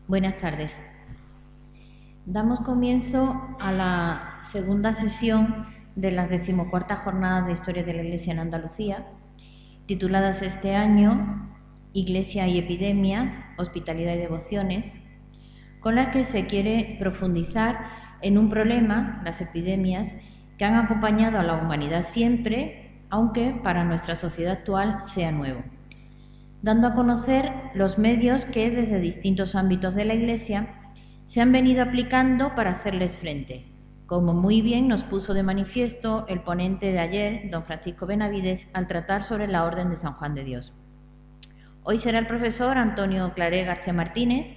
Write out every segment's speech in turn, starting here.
Buenas tardes. Damos comienzo a la segunda sesión de las 14ª Jornadas de Historia de la Iglesia en Andalucía, tituladas este año Iglesia y Epidemias, Hospitalidad y Devociones, con las que se quiere profundizar en un problema, las epidemias, que han acompañado a la humanidad siempre, aunque para nuestra sociedad actual sea nuevo, dando a conocer los medios que desde distintos ámbitos de la Iglesia se han venido aplicando para hacerles frente, como muy bien nos puso de manifiesto el ponente de ayer, don Francisco Benavides, al tratar sobre la Orden de San Juan de Dios. Hoy será el profesor Antonio Claré García Martínez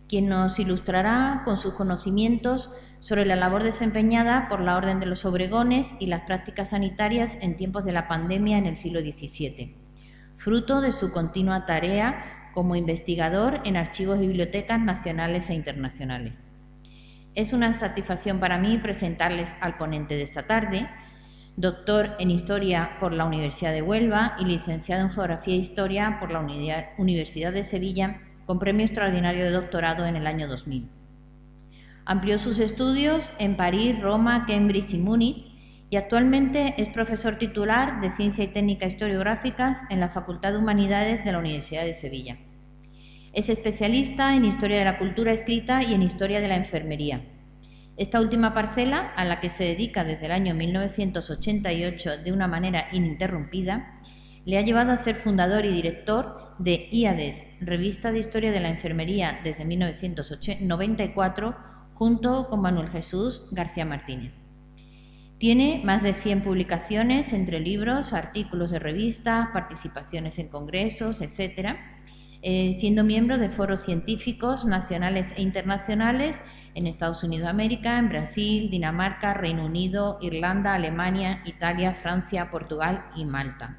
quien nos ilustrará con sus conocimientos sobre la labor desempeñada por la Orden de los Obregones y las prácticas sanitarias en tiempos de la pandemia en el siglo XVII, fruto de su continua tarea como investigador en archivos y bibliotecas nacionales e internacionales. Es una satisfacción para mí presentarles al ponente de esta tarde, doctor en Historia por la Universidad de Huelva y licenciado en Geografía e Historia por la Universidad de Sevilla, con premio extraordinario de doctorado en el año 2000. Amplió sus estudios en París, Roma, Cambridge y Múnich y actualmente es profesor titular de Ciencia y Técnica Historiográficas en la Facultad de Humanidades de la Universidad de Sevilla. Es especialista en Historia de la Cultura Escrita y en Historia de la Enfermería. Esta última parcela, a la que se dedica desde el año 1988 de una manera ininterrumpida, le ha llevado a ser fundador y director de IADES, Revista de Historia de la Enfermería, desde 1994, junto con Manuel Jesús García Martínez. Tiene más de 100 publicaciones entre libros, artículos de revistas, participaciones en congresos, etc., siendo miembro de foros científicos nacionales e internacionales en Estados Unidos de América, en Brasil, Dinamarca, Reino Unido, Irlanda, Alemania, Italia, Francia, Portugal y Malta.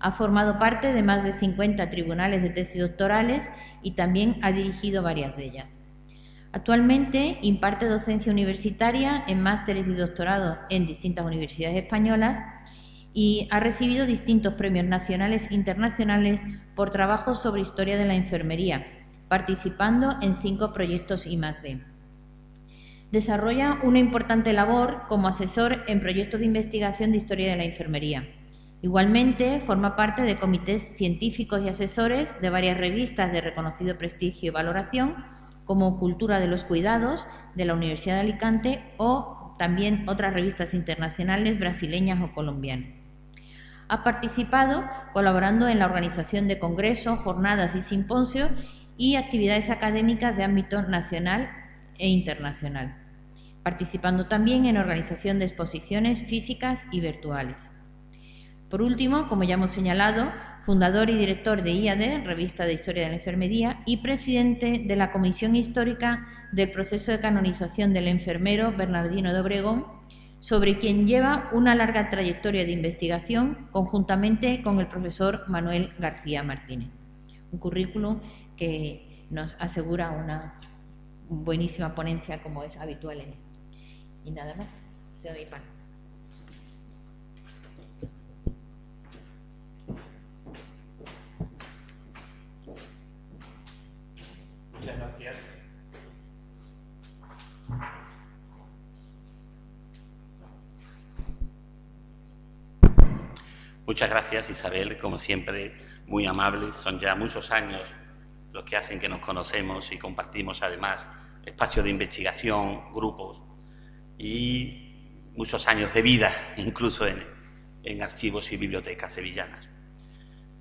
Ha formado parte de más de 50 tribunales de tesis doctorales y también ha dirigido varias de ellas. Actualmente imparte docencia universitaria en másteres y doctorados en distintas universidades españolas y ha recibido distintos premios nacionales e internacionales por trabajos sobre historia de la enfermería, participando en 5 proyectos I+D. Desarrolla una importante labor como asesor en proyectos de investigación de historia de la enfermería. Igualmente, forma parte de comités científicos y asesores de varias revistas de reconocido prestigio y valoración, como Cultura de los Cuidados, de la Universidad de Alicante, o también otras revistas internacionales brasileñas o colombianas. Ha participado colaborando en la organización de congresos, jornadas y simposios y actividades académicas de ámbito nacional e internacional, participando también en organización de exposiciones físicas y virtuales. Por último, como ya hemos señalado, fundador y director de IADE, Revista de Historia de la Enfermería, y presidente de la Comisión Histórica del Proceso de Canonización del Enfermero Bernardino de Obregón, sobre quien lleva una larga trayectoria de investigación conjuntamente con el profesor Manuel García Martínez. Un currículum que nos asegura una buenísima ponencia como es habitual en él. Y nada más, te doy pan. Muchas gracias. Muchas gracias, Isabel, como siempre, muy amable. Son ya muchos años los que hacen que nos conocemos y compartimos además espacios de investigación, grupos y muchos años de vida, incluso en archivos y bibliotecas sevillanas.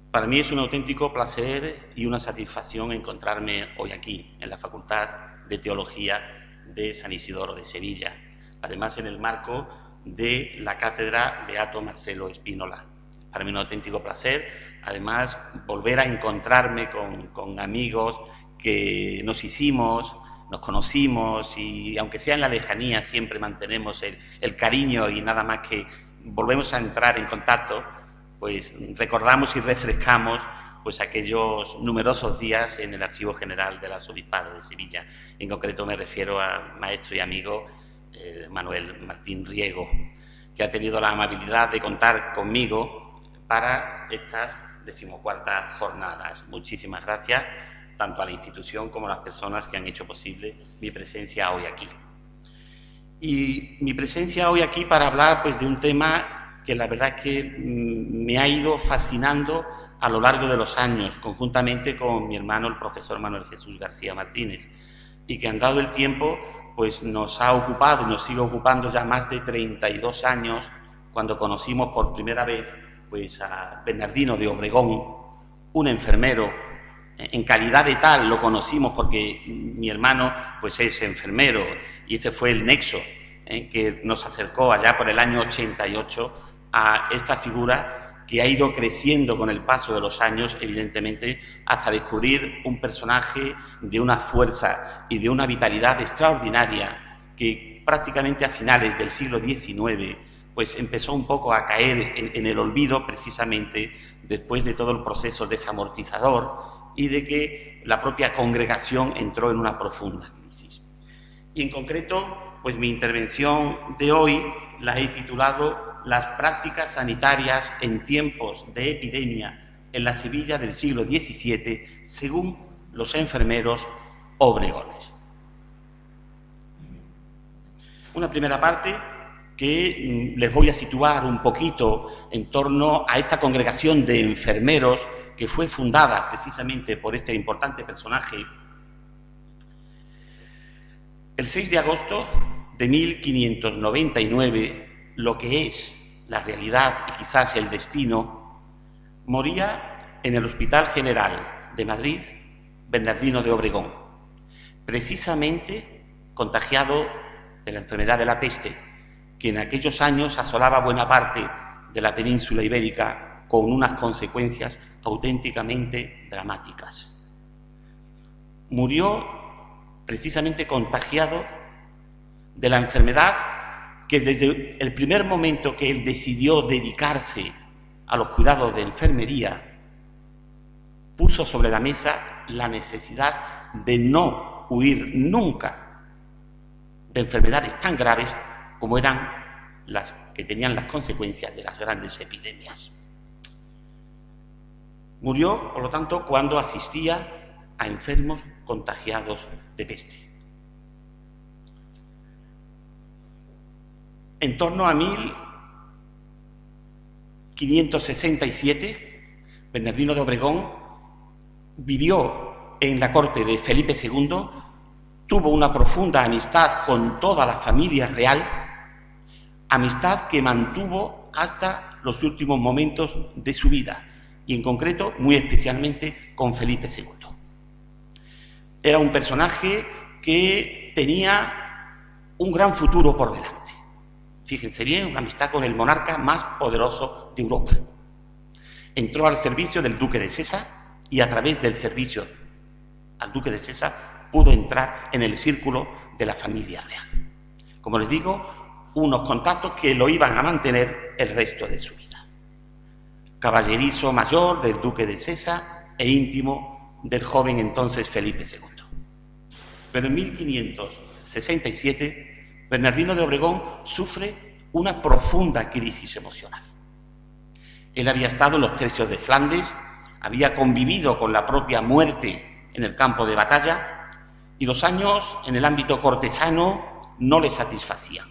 Para mí es un auténtico placer y una satisfacción encontrarme hoy aquí, en la Facultad de Teología de San Isidoro de Sevilla, además en el marco de la Cátedra Beato Marcelo Espínola. Para mí un auténtico placer, además, volver a encontrarme con amigos que nos hicimos, nos conocimos y, aunque sea en la lejanía, siempre mantenemos el cariño y nada más que volvemos a entrar en contacto, pues recordamos y refrescamos pues aquellos numerosos días en el Archivo General del Arzobispado de Sevilla. En concreto me refiero a maestro y amigo Manuel Martín Riego, que ha tenido la amabilidad de contar conmigo para estas 14ª jornadas. Muchísimas gracias tanto a la institución como a las personas que han hecho posible mi presencia hoy aquí. Y mi presencia hoy aquí para hablar pues, de un tema que la verdad es que me ha ido fascinando a lo largo de los años, conjuntamente con mi hermano, el profesor Manuel Jesús García Martínez, y que andado el tiempo pues, nos ha ocupado y nos sigue ocupando ya más de 32 años, cuando conocimos por primera vez pues, a Bernardino de Obregón, un enfermero. En calidad de tal lo conocimos porque mi hermano pues, es enfermero y ese fue el nexo que nos acercó allá por el año 88 a esta figura que ha ido creciendo con el paso de los años, evidentemente, hasta descubrir un personaje de una fuerza y de una vitalidad extraordinaria que prácticamente a finales del siglo XIX pues empezó un poco a caer en el olvido precisamente después de todo el proceso desamortizador y de que la propia congregación entró en una profunda crisis. Y en concreto, pues mi intervención de hoy la he titulado Las prácticas sanitarias en tiempos de epidemia en la Sevilla del siglo XVII, según los enfermeros obregones. Una primera parte que les voy a situar un poquito en torno a esta congregación de enfermeros que fue fundada precisamente por este importante personaje el 6 de agosto de 1599, lo que es la realidad y quizás el destino, moría en el Hospital General de Madrid Bernardino de Obregón, precisamente contagiado de la enfermedad de la peste, que en aquellos años asolaba buena parte de la península ibérica con unas consecuencias auténticamente dramáticas. Murió precisamente contagiado de la enfermedad que desde el primer momento que él decidió dedicarse a los cuidados de enfermería, puso sobre la mesa la necesidad de no huir nunca de enfermedades tan graves como eran las que tenían las consecuencias de las grandes epidemias. Murió, por lo tanto, cuando asistía a enfermos contagiados de peste. En torno a 1567, Bernardino de Obregón vivió en la corte de Felipe II, tuvo una profunda amistad con toda la familia real, amistad que mantuvo hasta los últimos momentos de su vida, y en concreto, muy especialmente, con Felipe II. Era un personaje que tenía un gran futuro por delante. Fíjense bien, una amistad con el monarca más poderoso de Europa. Entró al servicio del duque de Sesa y a través del servicio al duque de Sesa pudo entrar en el círculo de la familia real. Como les digo, unos contactos que lo iban a mantener el resto de su vida. Caballerizo mayor del duque de Sesa e íntimo del joven entonces Felipe II. Pero en 1567, Bernardino de Obregón sufre una profunda crisis emocional. Él había estado en los tercios de Flandes, había convivido con la propia muerte en el campo de batalla y los años en el ámbito cortesano no le satisfacían.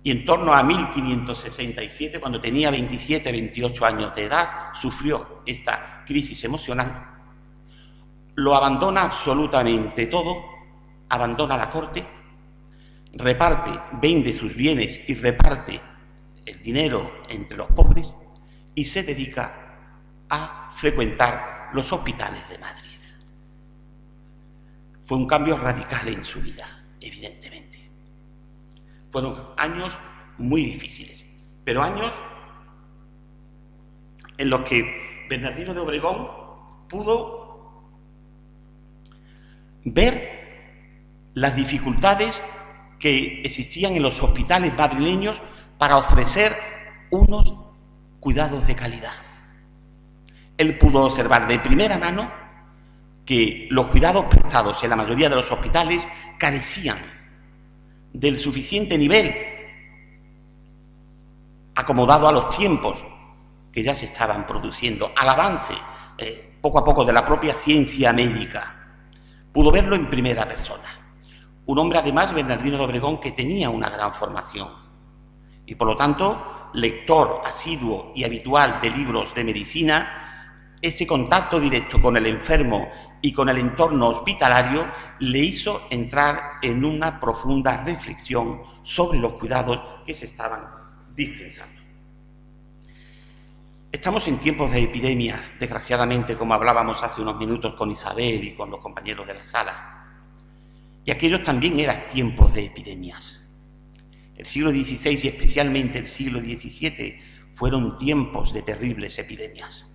Y en torno a 1567, cuando tenía 27, 28 años de edad, sufrió esta crisis emocional. Lo abandona absolutamente todo, abandona la corte, vende sus bienes y reparte el dinero entre los pobres y se dedica a frecuentar los hospitales de Madrid. Fue un cambio radical en su vida, evidentemente. Fueron años muy difíciles, pero años en los que Bernardino de Obregón pudo ver las dificultades que existían en los hospitales madrileños para ofrecer unos cuidados de calidad. Él pudo observar de primera mano que los cuidados prestados en la mayoría de los hospitales carecían del suficiente nivel acomodado a los tiempos que ya se estaban produciendo, al avance poco a poco de la propia ciencia médica, pudo verlo en primera persona. Un hombre, además, Bernardino de Obregón, que tenía una gran formación y, por lo tanto, lector asiduo y habitual de libros de medicina. Ese contacto directo con el enfermo y con el entorno hospitalario le hizo entrar en una profunda reflexión sobre los cuidados que se estaban dispensando. Estamos en tiempos de epidemia, desgraciadamente, como hablábamos hace unos minutos con Isabel y con los compañeros de la sala. Y aquellos también eran tiempos de epidemias. El siglo XVI y especialmente el siglo XVII fueron tiempos de terribles epidemias.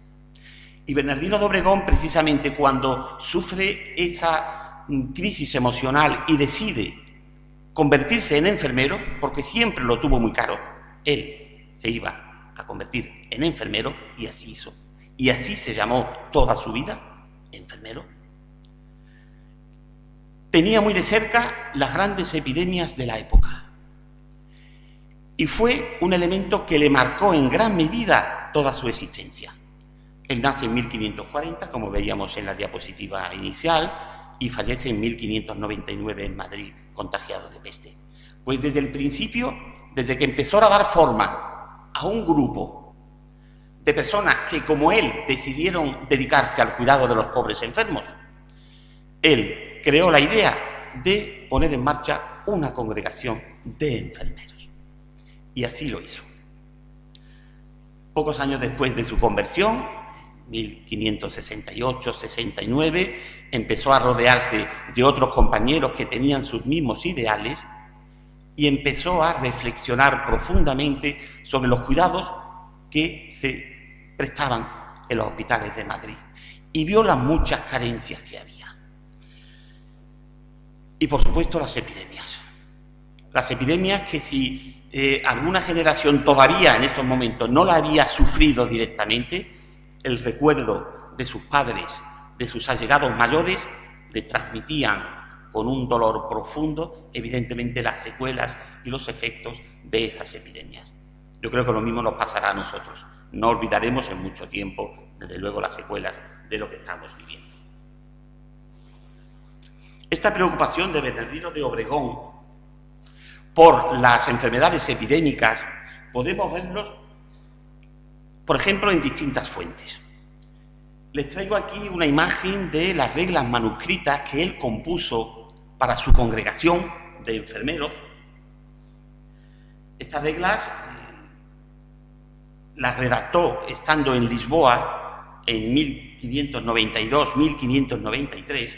Y Bernardino de Obregón, precisamente cuando sufre esa crisis emocional y decide convertirse en enfermero, porque siempre lo tuvo muy caro, él se iba a convertir en enfermero y así hizo. Y así se llamó toda su vida, enfermero. Tenía muy de cerca las grandes epidemias de la época. Y fue un elemento que le marcó en gran medida toda su existencia. Él nace en 1540, como veíamos en la diapositiva inicial, y fallece en 1599 en Madrid, contagiado de peste. Pues desde el principio, desde que empezó a dar forma a un grupo de personas que, como él, decidieron dedicarse al cuidado de los pobres enfermos, él creó la idea de poner en marcha una congregación de enfermeros. Y así lo hizo. Pocos años después de su conversión, 1568-69, empezó a rodearse de otros compañeros que tenían sus mismos ideales y empezó a reflexionar profundamente sobre los cuidados que se prestaban en los hospitales de Madrid y vio las muchas carencias que había. Y, por supuesto, las epidemias. Las epidemias que si alguna generación todavía en estos momentos no la había sufrido directamente, el recuerdo de sus padres, de sus allegados mayores, le transmitían con un dolor profundo, evidentemente, las secuelas y los efectos de esas epidemias. Yo creo que lo mismo nos pasará a nosotros. No olvidaremos en mucho tiempo, desde luego, las secuelas de lo que estamos viviendo. Esta preocupación de Bernardino de Obregón por las enfermedades epidémicas podemos verlos, por ejemplo, en distintas fuentes. Les traigo aquí una imagen de las reglas manuscritas que él compuso para su congregación de enfermeros. Estas reglas las redactó estando en Lisboa en 1592-1593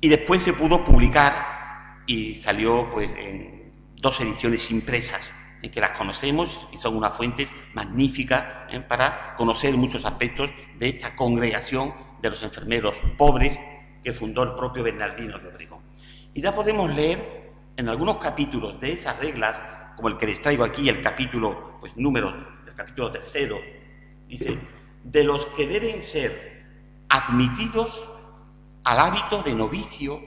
y después se pudo publicar y salió pues en 2 ediciones impresas, en que las conocemos y son una fuente magnífica para conocer muchos aspectos de esta congregación de los enfermeros pobres que fundó el propio Bernardino de Obregón. Y ya podemos leer en algunos capítulos de esas reglas, como el que les traigo aquí, el capítulo, pues el capítulo 3, dice: de los que deben ser admitidos al hábito de novicio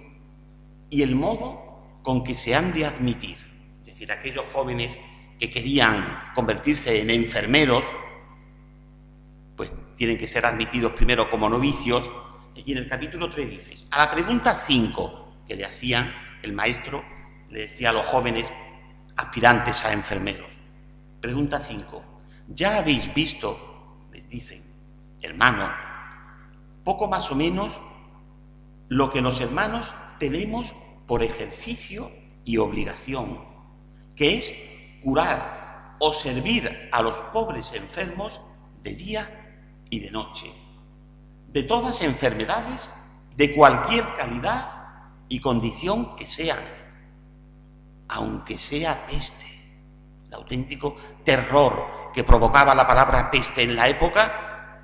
y el modo con que se han de admitir. Es decir, aquellos jóvenes que querían convertirse en enfermeros, pues tienen que ser admitidos primero como novicios. Y en el capítulo 3 dice, a la pregunta 5 que le hacían el maestro, le decía a los jóvenes aspirantes a enfermeros, pregunta 5, ¿ya habéis visto, les dicen, hermano, poco más o menos lo que los hermanos tenemos por ejercicio y obligación, que es curar o servir a los pobres enfermos de día y de noche, de todas enfermedades, de cualquier calidad y condición que sean, aunque sea peste? El auténtico terror que provocaba la palabra peste en la época.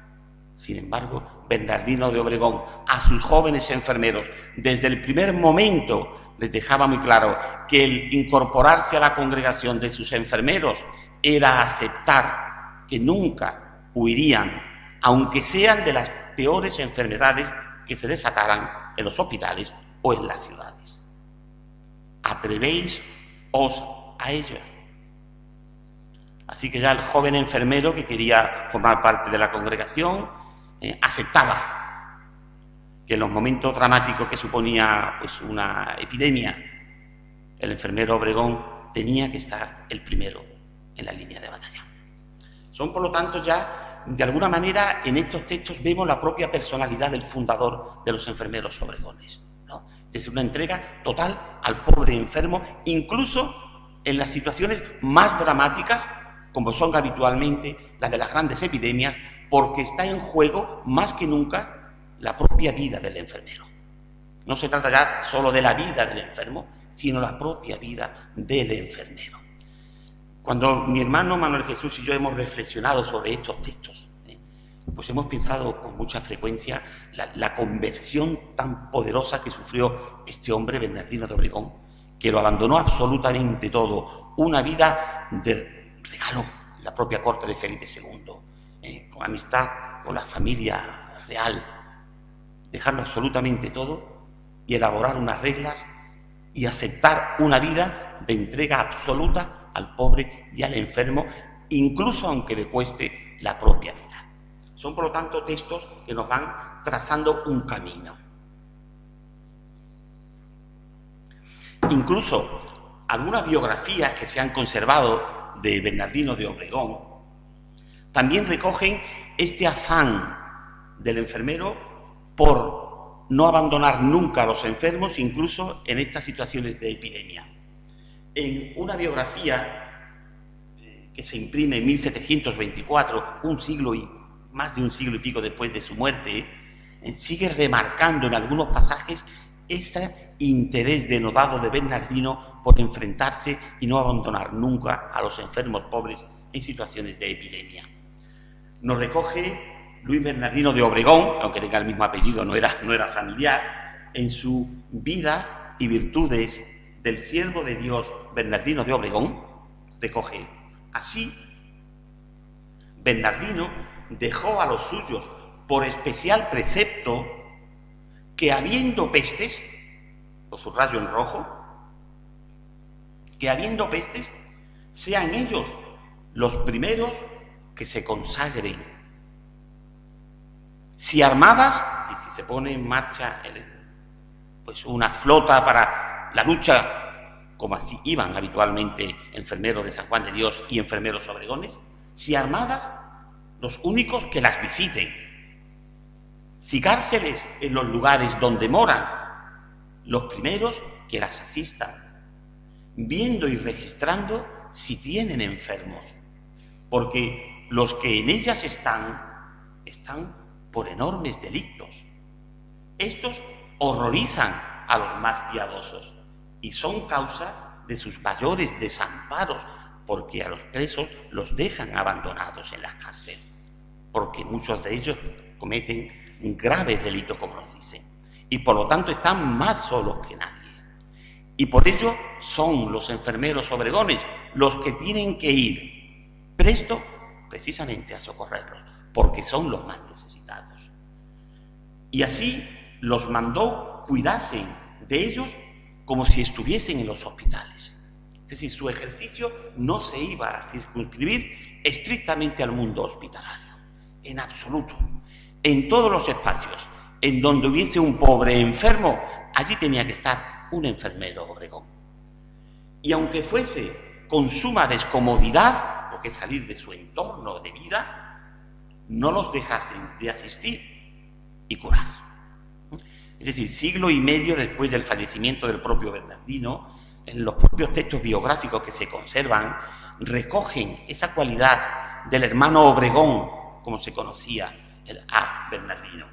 Sin embargo, Bernardino de Obregón a sus jóvenes enfermeros desde el primer momento les dejaba muy claro que el incorporarse a la congregación de sus enfermeros era aceptar que nunca huirían, aunque sean de las peores enfermedades que se desataran en los hospitales o en las ciudades. Atrevéis os a ellos. Así que ya el joven enfermero que quería formar parte de la congregación aceptaba que en los momentos dramáticos que suponía pues, una epidemia, el enfermero Obregón tenía que estar el primero en la línea de batalla. Son, por lo tanto, ya, de alguna manera, en estos textos vemos la propia personalidad del fundador de los enfermeros Obregones, ¿no? Es una entrega total al pobre enfermo, incluso en las situaciones más dramáticas, como son habitualmente las de las grandes epidemias, porque está en juego, más que nunca, la propia vida del enfermero. No se trata ya solo de la vida del enfermo, sino la propia vida del enfermero. Cuando mi hermano Manuel Jesús y yo hemos reflexionado sobre estos textos, pues hemos pensado con mucha frecuencia la conversión tan poderosa que sufrió este hombre, Bernardino de Obregón, que lo abandonó absolutamente todo, una vida de regalo en la propia corte de Felipe II, con amistad con la familia real, dejarlo absolutamente todo y elaborar unas reglas y aceptar una vida de entrega absoluta al pobre y al enfermo, incluso aunque le cueste la propia vida. Son, por lo tanto, textos que nos van trazando un camino. Incluso algunas biografías que se han conservado de Bernardino de Obregón también recogen este afán del enfermero por no abandonar nunca a los enfermos, incluso en estas situaciones de epidemia. En una biografía que se imprime en 1724, más de un siglo y pico después de su muerte, sigue remarcando en algunos pasajes ese interés denodado de Bernardino por enfrentarse y no abandonar nunca a los enfermos pobres en situaciones de epidemia. Nos recoge Luis Bernardino de Obregón, aunque tenga el mismo apellido, no era familiar, en su vida y virtudes del siervo de Dios Bernardino de Obregón, recoge: así, Bernardino dejó a los suyos por especial precepto que habiendo pestes, lo subrayo en rojo, que habiendo pestes, sean ellos los primeros que se consagren. Si armadas, si se pone en marcha pues una flota para la lucha, como así iban habitualmente enfermeros de San Juan de Dios y enfermeros obregones, si armadas, los únicos que las visiten. Si cárceles en los lugares donde moran, los primeros que las asistan, viendo y registrando si tienen enfermos, porque los que en ellas están por enormes delitos. Estos horrorizan a los más piadosos y son causa de sus mayores desamparos, porque a los presos los dejan abandonados en las cárceles, porque muchos de ellos cometen graves delitos, como nos dicen, y por lo tanto están más solos que nadie. Y por ello son los enfermeros obregones los que tienen que ir presto precisamente a socorrerlos, porque son los más necesitados. Y así los mandó cuidasen de ellos como si estuviesen en los hospitales. Es decir, su ejercicio no se iba a circunscribir estrictamente al mundo hospitalario, en absoluto. En todos los espacios en donde hubiese un pobre enfermo, allí tenía que estar un enfermero Obregón. Y aunque fuese con suma descomodidad, porque salir de su entorno de vida, no los dejasen de asistir y curar. Es decir, siglo y medio después del fallecimiento del propio Bernardino, en los propios textos biográficos que se conservan, recogen esa cualidad del hermano Obregón, como se conocía a Bernardino.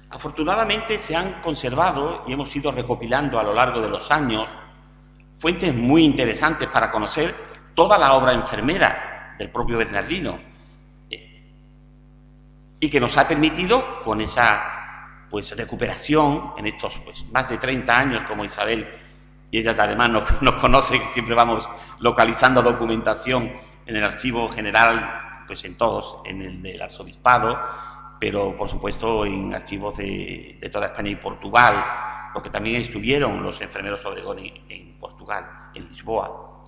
Afortunadamente se han conservado y hemos ido recopilando a lo largo de los años fuentes muy interesantes para conocer toda la obra enfermera del propio Bernardino, y que nos ha permitido, con esa recuperación en estos más de 30 años, como Isabel y ella además nos conoce, que siempre vamos localizando documentación en el Archivo General, pues en todos, en el del Arzobispado, pero por supuesto en archivos de toda España y Portugal, porque también estuvieron los enfermeros Obregón en Portugal, en Lisboa.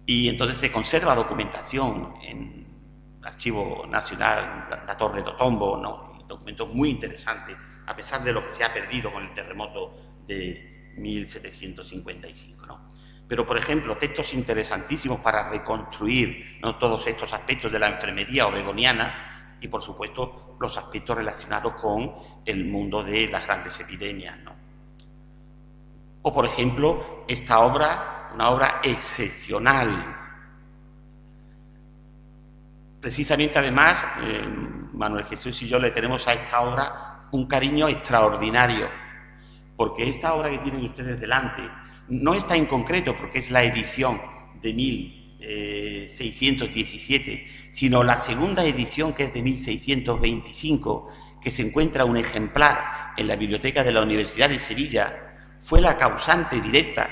Y entonces se conserva documentación en Archivo Nacional, la Torre do Tombo, ¿no? Documentos muy interesantes, a pesar de lo que se ha perdido con el terremoto de 1755, ¿no? Pero, por ejemplo, textos interesantísimos para reconstruir, ¿no?, todos estos aspectos de la enfermería obregoniana y, por supuesto, los aspectos relacionados con el mundo de las grandes epidemias, ¿no? O, por ejemplo, esta obra, una obra excepcional. Precisamente, además, Manuel Jesús y yo le tenemos a esta obra un cariño extraordinario, porque esta obra que tienen ustedes delante no está en concreto porque es la edición de 1617, sino la segunda edición, que es de 1625, que se encuentra un ejemplar en la biblioteca de la Universidad de Sevilla, fue la causante directa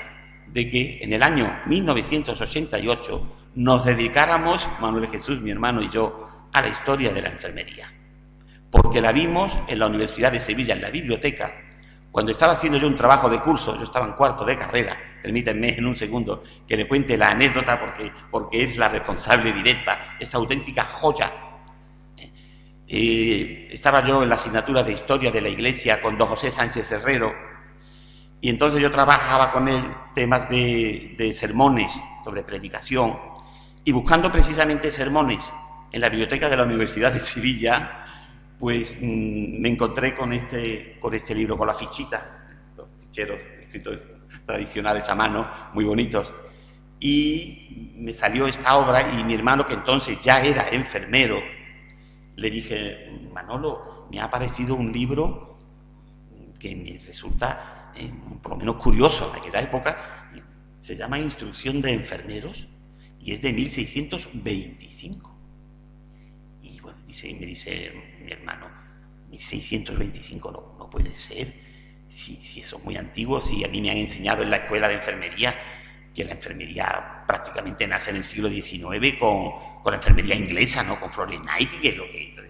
de que en el año 1988 nos dedicáramos, Manuel Jesús, mi hermano y yo, a la historia de la enfermería. Porque la vimos en la Universidad de Sevilla, en la biblioteca. Cuando estaba haciendo yo un trabajo de curso, yo estaba en cuarto de carrera, permítanme en un segundo que le cuente la anécdota porque es la responsable directa, esta auténtica joya. Estaba yo en la asignatura de Historia de la Iglesia con don José Sánchez Herrero, y entonces yo trabajaba con él temas de sermones sobre predicación, y buscando precisamente sermones en la biblioteca de la Universidad de Sevilla, pues me encontré con este libro, con la fichita, los ficheros escritos tradicionales a mano, muy bonitos, y me salió esta obra, y mi hermano, que entonces ya era enfermero, le dije: Manolo, me ha parecido un libro que me resulta por lo menos curioso en aquella época, se llama Instrucción de Enfermeros, y es de 1625. Y bueno, me dice mi hermano: 1625 no puede ser, si eso es muy antiguo, si a mí me han enseñado en la escuela de enfermería que la enfermería prácticamente nace en el siglo XIX con la enfermería inglesa, ¿no?, con Florence Nightingale.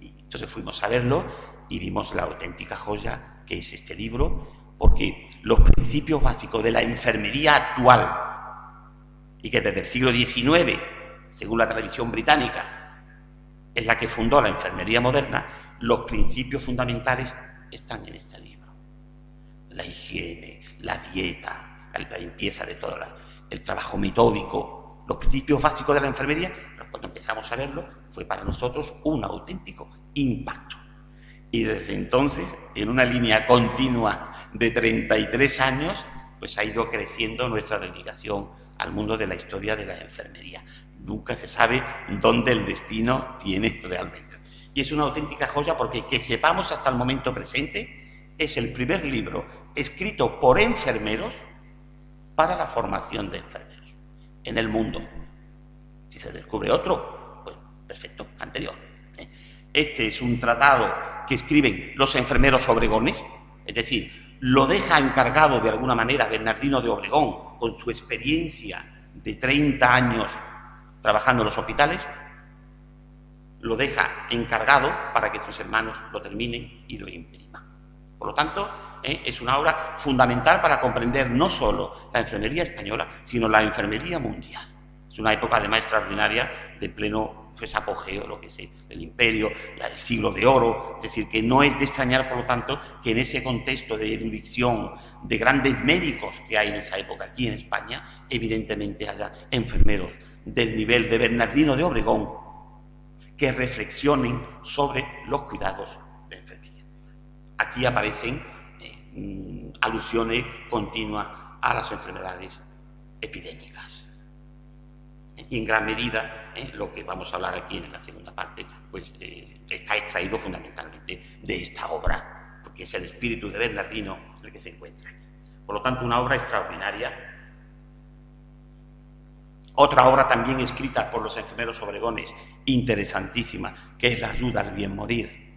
Y entonces fuimos a verlo y vimos la auténtica joya que es este libro, porque los principios básicos de la enfermería actual, y que desde el siglo XIX, según la tradición británica, es la que fundó la enfermería moderna, los principios fundamentales están en este libro. La higiene, la dieta, la limpieza de todo, el trabajo metódico, los principios básicos de la enfermería. Cuando empezamos a verlo, fue para nosotros un auténtico impacto. Y desde entonces, en una línea continua de 33 años, pues ha ido creciendo nuestra dedicación al mundo de la historia de la enfermería. Nunca se sabe dónde el destino tiene realmente. Y es una auténtica joya porque, que sepamos hasta el momento presente, es el primer libro escrito por enfermeros para la formación de enfermeros en el mundo. Si se descubre otro, pues perfecto, anterior. Este es un tratado que escriben los enfermeros obregones, es decir, lo deja encargado de alguna manera Bernardino de Obregón, con su experiencia de 30 años trabajando en los hospitales, lo deja encargado para que sus hermanos lo terminen y lo impriman. Por lo tanto, es una obra fundamental para comprender no solo la enfermería española, sino la enfermería mundial. Es una época además extraordinaria de pleno apogeo, lo que es el imperio, el siglo de oro, es decir, que no es de extrañar, por lo tanto, que en ese contexto de erudición, de grandes médicos que hay en esa época aquí en España, evidentemente haya enfermeros del nivel de Bernardino de Obregón que reflexionen sobre los cuidados de enfermería. Aquí aparecen alusiones continuas a las enfermedades epidémicas. Y en gran medida, lo que vamos a hablar aquí en la segunda parte, pues está extraído fundamentalmente de esta obra, porque es el espíritu de Bernardino el que se encuentra. Por lo tanto, una obra extraordinaria. Otra obra también escrita por los enfermeros obregones, interesantísima, que es la ayuda al bien morir.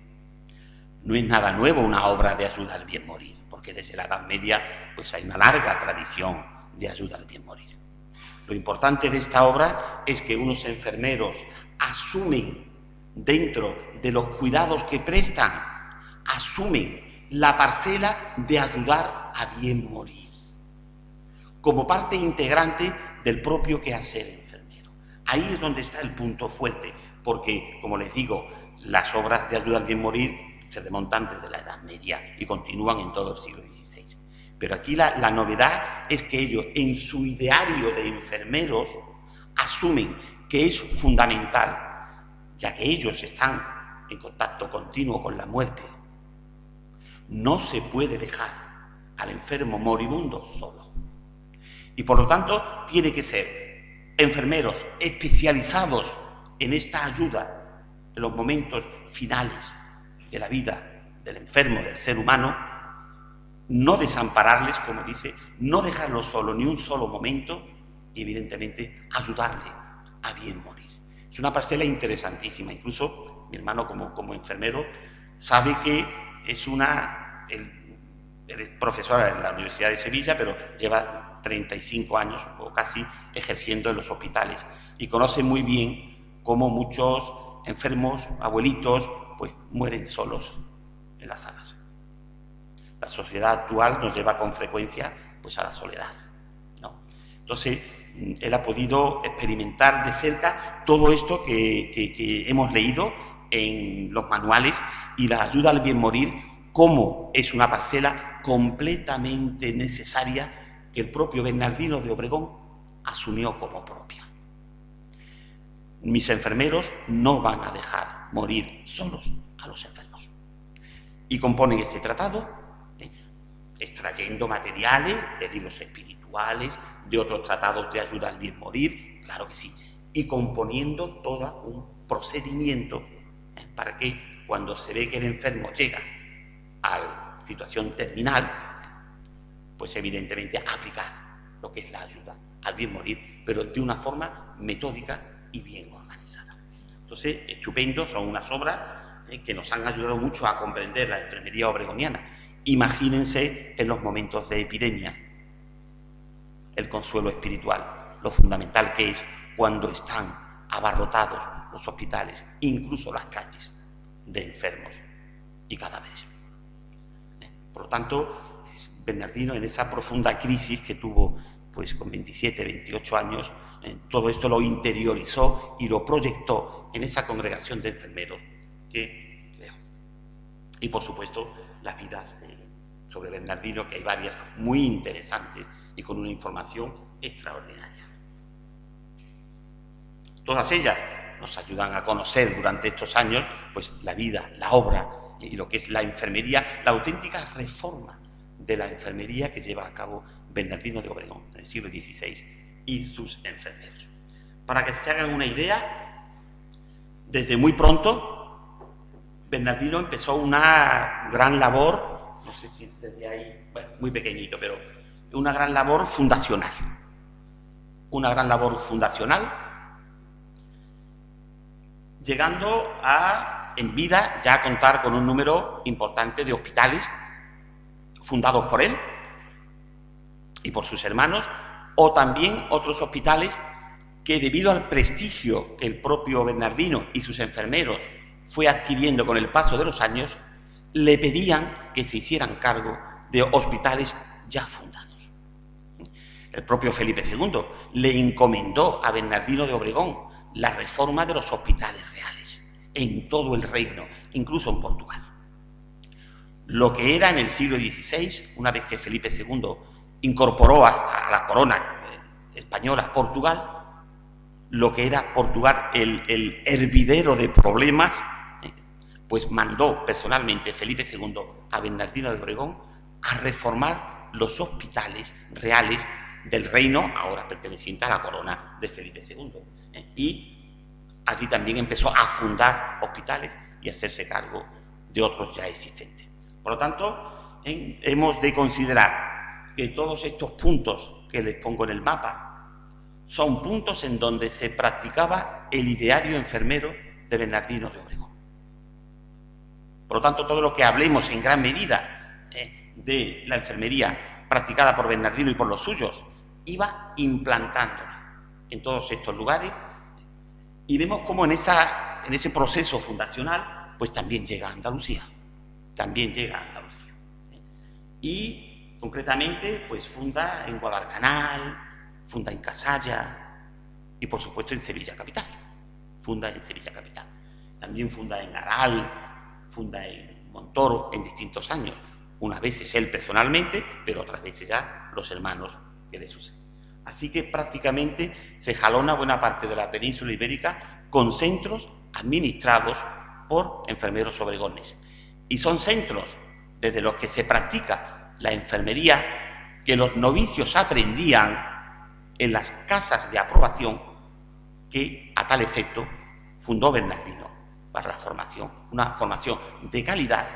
No es nada nuevo una obra de ayuda al bien morir, porque desde la Edad Media pues hay una larga tradición de ayuda al bien morir. Lo importante de esta obra es que unos enfermeros asumen, dentro de los cuidados que prestan, asumen la parcela de ayudar a bien morir, como parte integrante del propio quehacer enfermero. Ahí es donde está el punto fuerte, porque, como les digo, las obras de ayuda al bien morir se remontan desde la Edad Media y continúan en todo el siglo XVI. Pero aquí la novedad es que ellos, en su ideario de enfermeros, asumen que es fundamental, ya que ellos están en contacto continuo con la muerte. No se puede dejar al enfermo moribundo solo. Y por lo tanto, tiene que ser enfermeros especializados en esta ayuda en los momentos finales de la vida del enfermo, del ser humano, no desampararles, como dice, no dejarlos solo ni un solo momento y, evidentemente, ayudarle a bien morir. Es una parcela interesantísima. Incluso mi hermano, como enfermero, sabe que es él es profesor en la Universidad de Sevilla, pero lleva 35 años o casi ejerciendo en los hospitales y conoce muy bien cómo muchos enfermos, abuelitos, pues mueren solos en las salas. La sociedad actual nos lleva con frecuencia pues a la soledad, ¿no? Entonces, él ha podido experimentar de cerca todo esto que hemos leído en los manuales, y la ayuda al bien morir, como es una parcela completamente necesaria que el propio Bernardino de Obregón asumió como propia. Mis enfermeros no van a dejar morir solos a los enfermos. Y componen este tratado extrayendo materiales de libros espirituales, de otros tratados de ayuda al bien morir, claro que sí, y componiendo todo un procedimiento para que cuando se ve que el enfermo llega a la situación terminal, pues evidentemente aplicar lo que es la ayuda al bien morir, pero de una forma metódica y bien organizada. Entonces, estupendo, son unas obras que nos han ayudado mucho a comprender la enfermería obregoniana. Imagínense en los momentos de epidemia el consuelo espiritual, lo fundamental que es cuando están abarrotados los hospitales, incluso las calles, de enfermos y cadáveres. Por lo tanto, Bernardino, en esa profunda crisis que tuvo pues con 27, 28 años, todo esto lo interiorizó y lo proyectó en esa congregación de enfermeros que creó. Y por supuesto, las vidas sobre Bernardino, que hay varias muy interesantes y con una información extraordinaria. Todas ellas nos ayudan a conocer durante estos años pues la vida, la obra y lo que es la enfermería, la auténtica reforma de la enfermería que lleva a cabo Bernardino de Obregón en el siglo XVI y sus enfermeros. Para que se hagan una idea, desde muy pronto Bernardino empezó una gran labor, no sé si desde ahí, bueno, muy pequeñito, pero una gran labor fundacional. Una gran labor fundacional, llegando a, en vida, ya a contar con un número importante de hospitales fundados por él y por sus hermanos, o también otros hospitales que, debido al prestigio que el propio Bernardino y sus enfermeros fue adquiriendo con el paso de los años, le pedían que se hicieran cargo de hospitales ya fundados. El propio Felipe II le encomendó a Bernardino de Obregón la reforma de los hospitales reales en todo el reino, incluso en Portugal. Lo que era en el siglo XVI, una vez que Felipe II incorporó a la corona española Portugal, lo que era Portugal el hervidero de problemas, pues mandó personalmente Felipe II a Bernardino de Obregón a reformar los hospitales reales del reino, ahora perteneciente a la corona de Felipe II. Y allí también empezó a fundar hospitales y a hacerse cargo de otros ya existentes. Por lo tanto, hemos de considerar que todos estos puntos que les pongo en el mapa son puntos en donde se practicaba el ideario enfermero de Bernardino de Obregón. Por lo tanto, todo lo que hablemos en gran medida de la enfermería practicada por Bernardino y por los suyos, iba implantándola en todos estos lugares, y vemos cómo en ese proceso fundacional pues también llega a Andalucía. Y concretamente pues funda en Guadalcanal, funda en Casalla y por supuesto en Sevilla capital. funda en Sevilla Capital. También funda en Aral, funda en Montoro en distintos años. Unas veces él personalmente, pero otras veces ya los hermanos que le suceden. Así que prácticamente se jalona buena parte de la península ibérica con centros administrados por enfermeros obregones. Y son centros desde los que se practica la enfermería que los novicios aprendían en las casas de aprobación que a tal efecto fundó Bernardino para la formación, una formación de calidad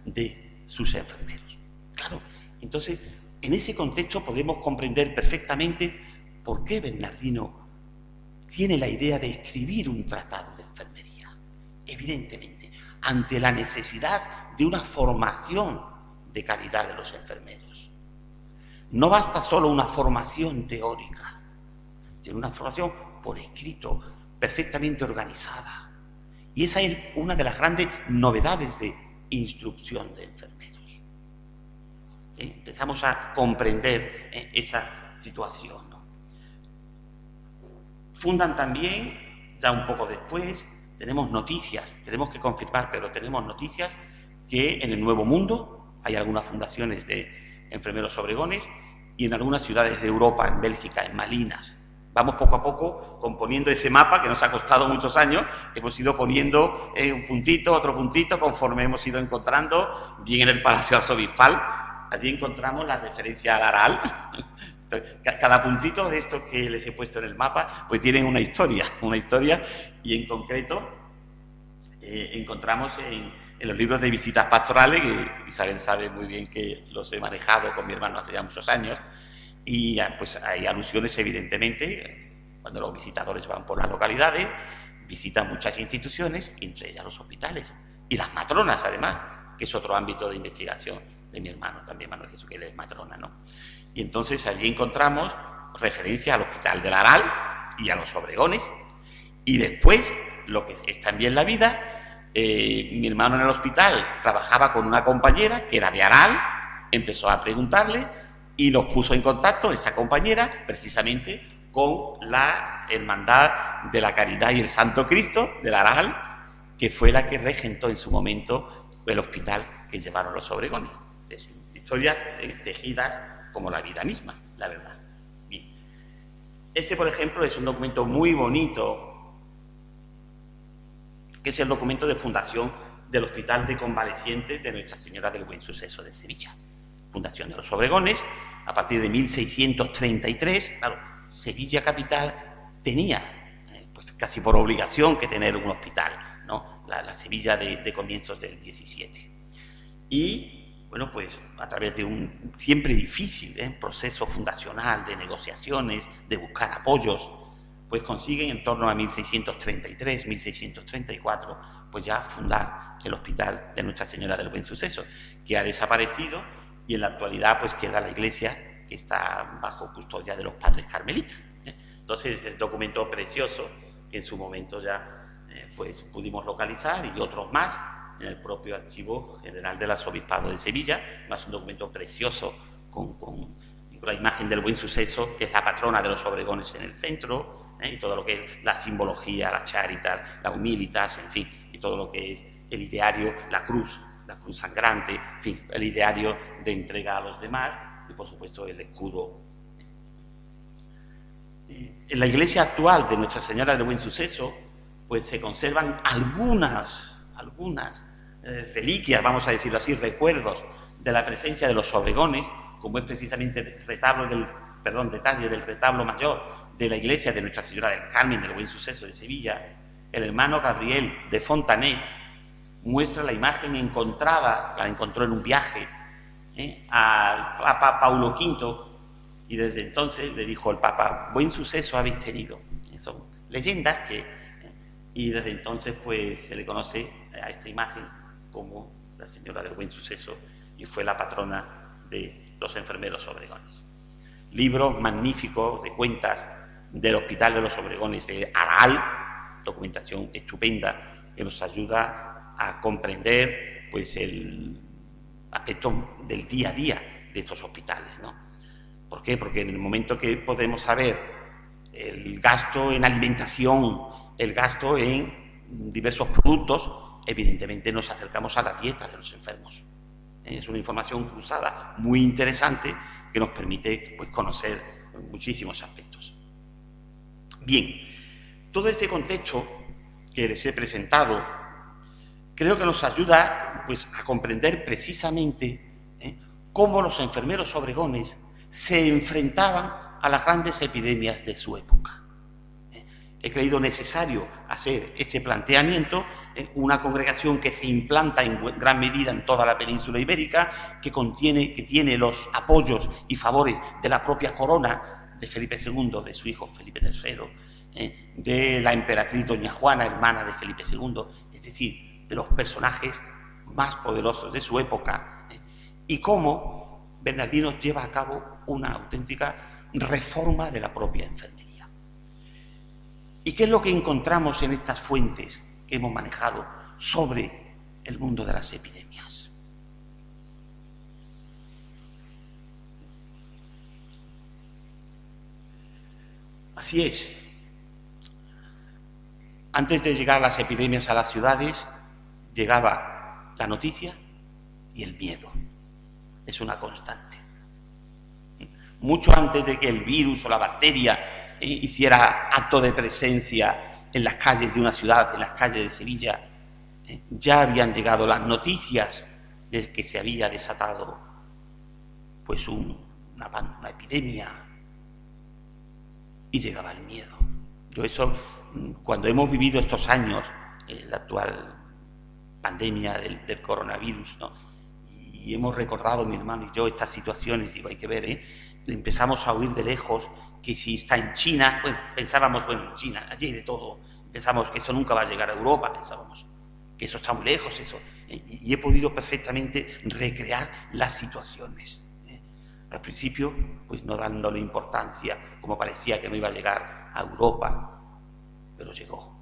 de sus enfermeros. Claro, entonces en ese contexto podemos comprender perfectamente por qué Bernardino tiene la idea de escribir un tratado de enfermería. Evidentemente, ante la necesidad de una formación de calidad de los enfermeros. No basta solo una formación teórica, sino una formación por escrito, perfectamente organizada. Y esa es una de las grandes novedades de instrucción de enfermeros. Empezamos a comprender esa situación, ¿no? Fundan también, ya un poco después, tenemos noticias, tenemos que confirmar, pero tenemos noticias que en el Nuevo Mundo hay algunas fundaciones de enfermeros obregones y en algunas ciudades de Europa, en Bélgica, en Malinas. Vamos poco a poco componiendo ese mapa que nos ha costado muchos años. Hemos ido poniendo un puntito, otro puntito, conforme hemos ido encontrando, bien en el Palacio Arzobispal. Allí encontramos la referencia al Aral. Cada puntito de estos que les he puesto en el mapa, pues tienen una historia, y en concreto encontramos en los libros de visitas pastorales, que Isabel sabe muy bien que los he manejado con mi hermano hace ya muchos años, y pues hay alusiones evidentemente, cuando los visitadores van por las localidades, visitan muchas instituciones, entre ellas los hospitales, y las matronas además, que es otro ámbito de investigación de mi hermano, también Manuel Jesús, que él es matrona, ¿no? Y entonces allí encontramos referencia al Hospital del Aral y a los Obregones, y después, lo que es también la vida, mi hermano en el hospital trabajaba con una compañera que era de Aral, empezó a preguntarle y nos puso en contacto esa compañera precisamente con la Hermandad de la Caridad y el Santo Cristo del Aral, que fue la que regentó en su momento el hospital que llevaron los Obregones. Historias tejidas como la vida misma, la verdad. Bien. Este, por ejemplo, es un documento muy bonito, que es el documento de fundación del Hospital de Convalecientes de Nuestra Señora del Buen Suceso de Sevilla. Fundación de los Obregones, a partir de 1633, claro, Sevilla Capital tenía, pues casi por obligación, que tener un hospital, ¿no? La Sevilla de comienzos del 17. Y bueno, pues a través de un siempre difícil proceso fundacional de negociaciones, de buscar apoyos, pues consiguen en torno a 1633, 1634, pues ya fundar el Hospital de Nuestra Señora del Buen Suceso, que ha desaparecido y en la actualidad pues queda la iglesia que está bajo custodia de los padres carmelitas. Entonces, es un documento precioso que en su momento ya pues pudimos localizar, y otros más en el propio Archivo General del Arzobispado de Sevilla, más un documento precioso con la imagen del Buen Suceso, que es la patrona de los Obregones en el centro, y todo lo que es la simbología, las charitas, la humilitas, en fin, y todo lo que es el ideario, la cruz sangrante, en fin, el ideario de entrega a los demás, y por supuesto el escudo. En la iglesia actual de Nuestra Señora del Buen Suceso, pues se conservan algunas reliquias, vamos a decirlo así, recuerdos de la presencia de los Obregones, como es precisamente el detalle del retablo mayor de la iglesia de Nuestra Señora del Carmen del Buen Suceso de Sevilla. El hermano Gabriel de Fontanet muestra la imagen encontrada, la encontró en un viaje al Papa Paulo V, y desde entonces le dijo el Papa: buen suceso habéis tenido. Son leyendas y desde entonces pues se le conoce a esta imagen como la Señora del Buen Suceso, y fue la patrona de los enfermeros obregones. Libros magníficos de cuentas del Hospital de los Obregones de Aral, documentación estupenda que nos ayuda a comprender pues el aspecto del día a día de estos hospitales, ¿no? ¿Por qué? Porque en el momento que podemos saber el gasto en alimentación el gasto en diversos productos, evidentemente nos acercamos a la dieta de los enfermos. Es una información cruzada muy interesante que nos permite, pues, conocer muchísimos aspectos. Bien, todo este contexto que les he presentado creo que nos ayuda, pues, a comprender precisamente cómo los enfermeros obregones se enfrentaban a las grandes epidemias de su época. He creído necesario hacer este planteamiento en una congregación que se implanta en gran medida en toda la península ibérica, que tiene los apoyos y favores de la propia corona de Felipe II, de su hijo Felipe III, de la emperatriz doña Juana, hermana de Felipe II, es decir, de los personajes más poderosos de su época, y cómo Bernardino lleva a cabo una auténtica reforma de la propia enfermería. ¿Y qué es lo que encontramos en estas fuentes que hemos manejado sobre el mundo de las epidemias? Así es. Antes de llegar las epidemias a las ciudades, llegaba la noticia y el miedo. Es una constante. Mucho antes de que el virus o la bacteria hiciera acto de presencia en las calles de una ciudad, en las calles de Sevilla, ya habían llegado las noticias de que se había desatado, pues, una epidemia, y llegaba el miedo. Yo eso, cuando hemos vivido estos años, la actual pandemia del coronavirus, ¿no?, y hemos recordado, mi hermano y yo, estas situaciones, digo, hay que ver, empezamos a oír de lejos que si está en China, bueno, pensábamos, bueno, en China, allí hay de todo, pensamos que eso nunca va a llegar a Europa, pensábamos que eso está muy lejos, eso, y he podido perfectamente recrear las situaciones. Al principio, pues, no dándole importancia, como parecía que no iba a llegar a Europa, pero llegó.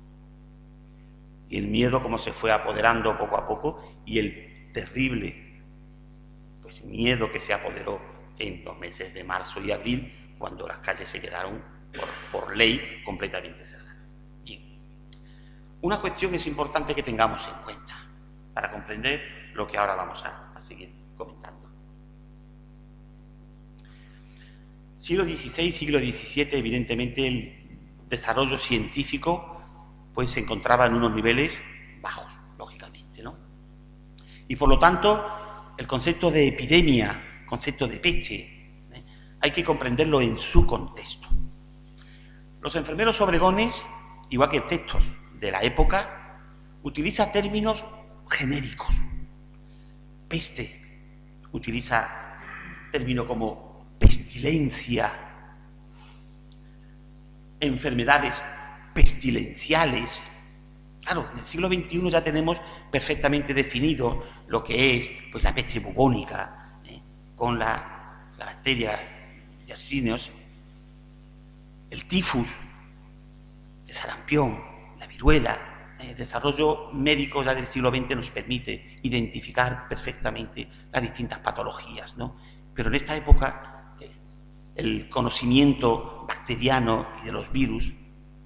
Y el miedo como se fue apoderando poco a poco, y el terrible, pues, miedo que se apoderó en los meses de marzo y abril, cuando las calles se quedaron por ley completamente cerradas. Bien. Una cuestión es importante que tengamos en cuenta para comprender lo que ahora vamos a seguir comentando. Siglo XVI, siglo XVII, evidentemente el desarrollo científico, pues, se encontraba en unos niveles bajos, lógicamente, ¿no? Y por lo tanto, el concepto de epidemia, concepto de peste, hay que comprenderlo en su contexto. Los enfermeros obregones, igual que textos de la época, utilizan términos genéricos. Peste, utiliza términos como pestilencia, enfermedades pestilenciales. Claro, en el siglo XXI ya tenemos perfectamente definido lo que es, pues, la peste bubónica, con la bacteria Yersinia, el tifus, el sarampión, la viruela. El desarrollo médico ya del siglo XX nos permite identificar perfectamente las distintas patologías, ¿no? Pero en esta época el conocimiento bacteriano y de los virus,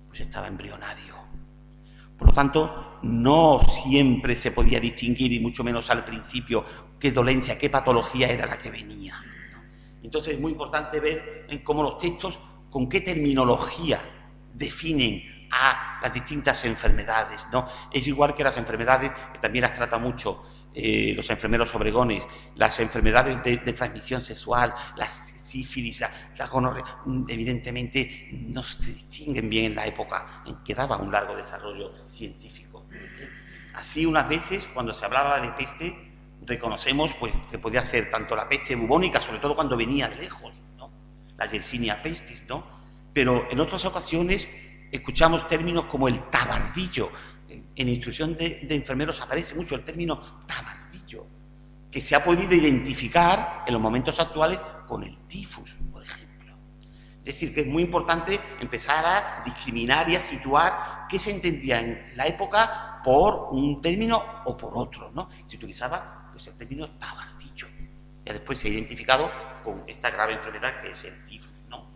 pues, estaba embrionario. Por lo tanto, no siempre se podía distinguir, y mucho menos al principio, qué dolencia, qué patología era la que venía. Entonces es muy importante ver en cómo los textos, con qué terminología definen a las distintas enfermedades, ¿no? Es igual que las enfermedades, que también las trata mucho los enfermeros obregones, las enfermedades de transmisión sexual, las sífilis, la gonorrea, evidentemente no se distinguen bien en la época en que daba un largo desarrollo científico. Así, unas veces, cuando se hablaba de peste, reconocemos, pues, que podía ser tanto la peste bubónica, sobre todo cuando venía de lejos, ¿no?, la Yersinia pestis, ¿no? Pero en otras ocasiones escuchamos términos como el tabardillo. En instrucción de enfermeros aparece mucho el término tabardillo, que se ha podido identificar en los momentos actuales con el tifus, por ejemplo. Es decir, que es muy importante empezar a discriminar y a situar qué se entendía en la época por un término o por otro, ¿no? Se utilizaba, pues, el término tabardillo. Ya después se ha identificado con esta grave enfermedad que es el tifus, ¿no?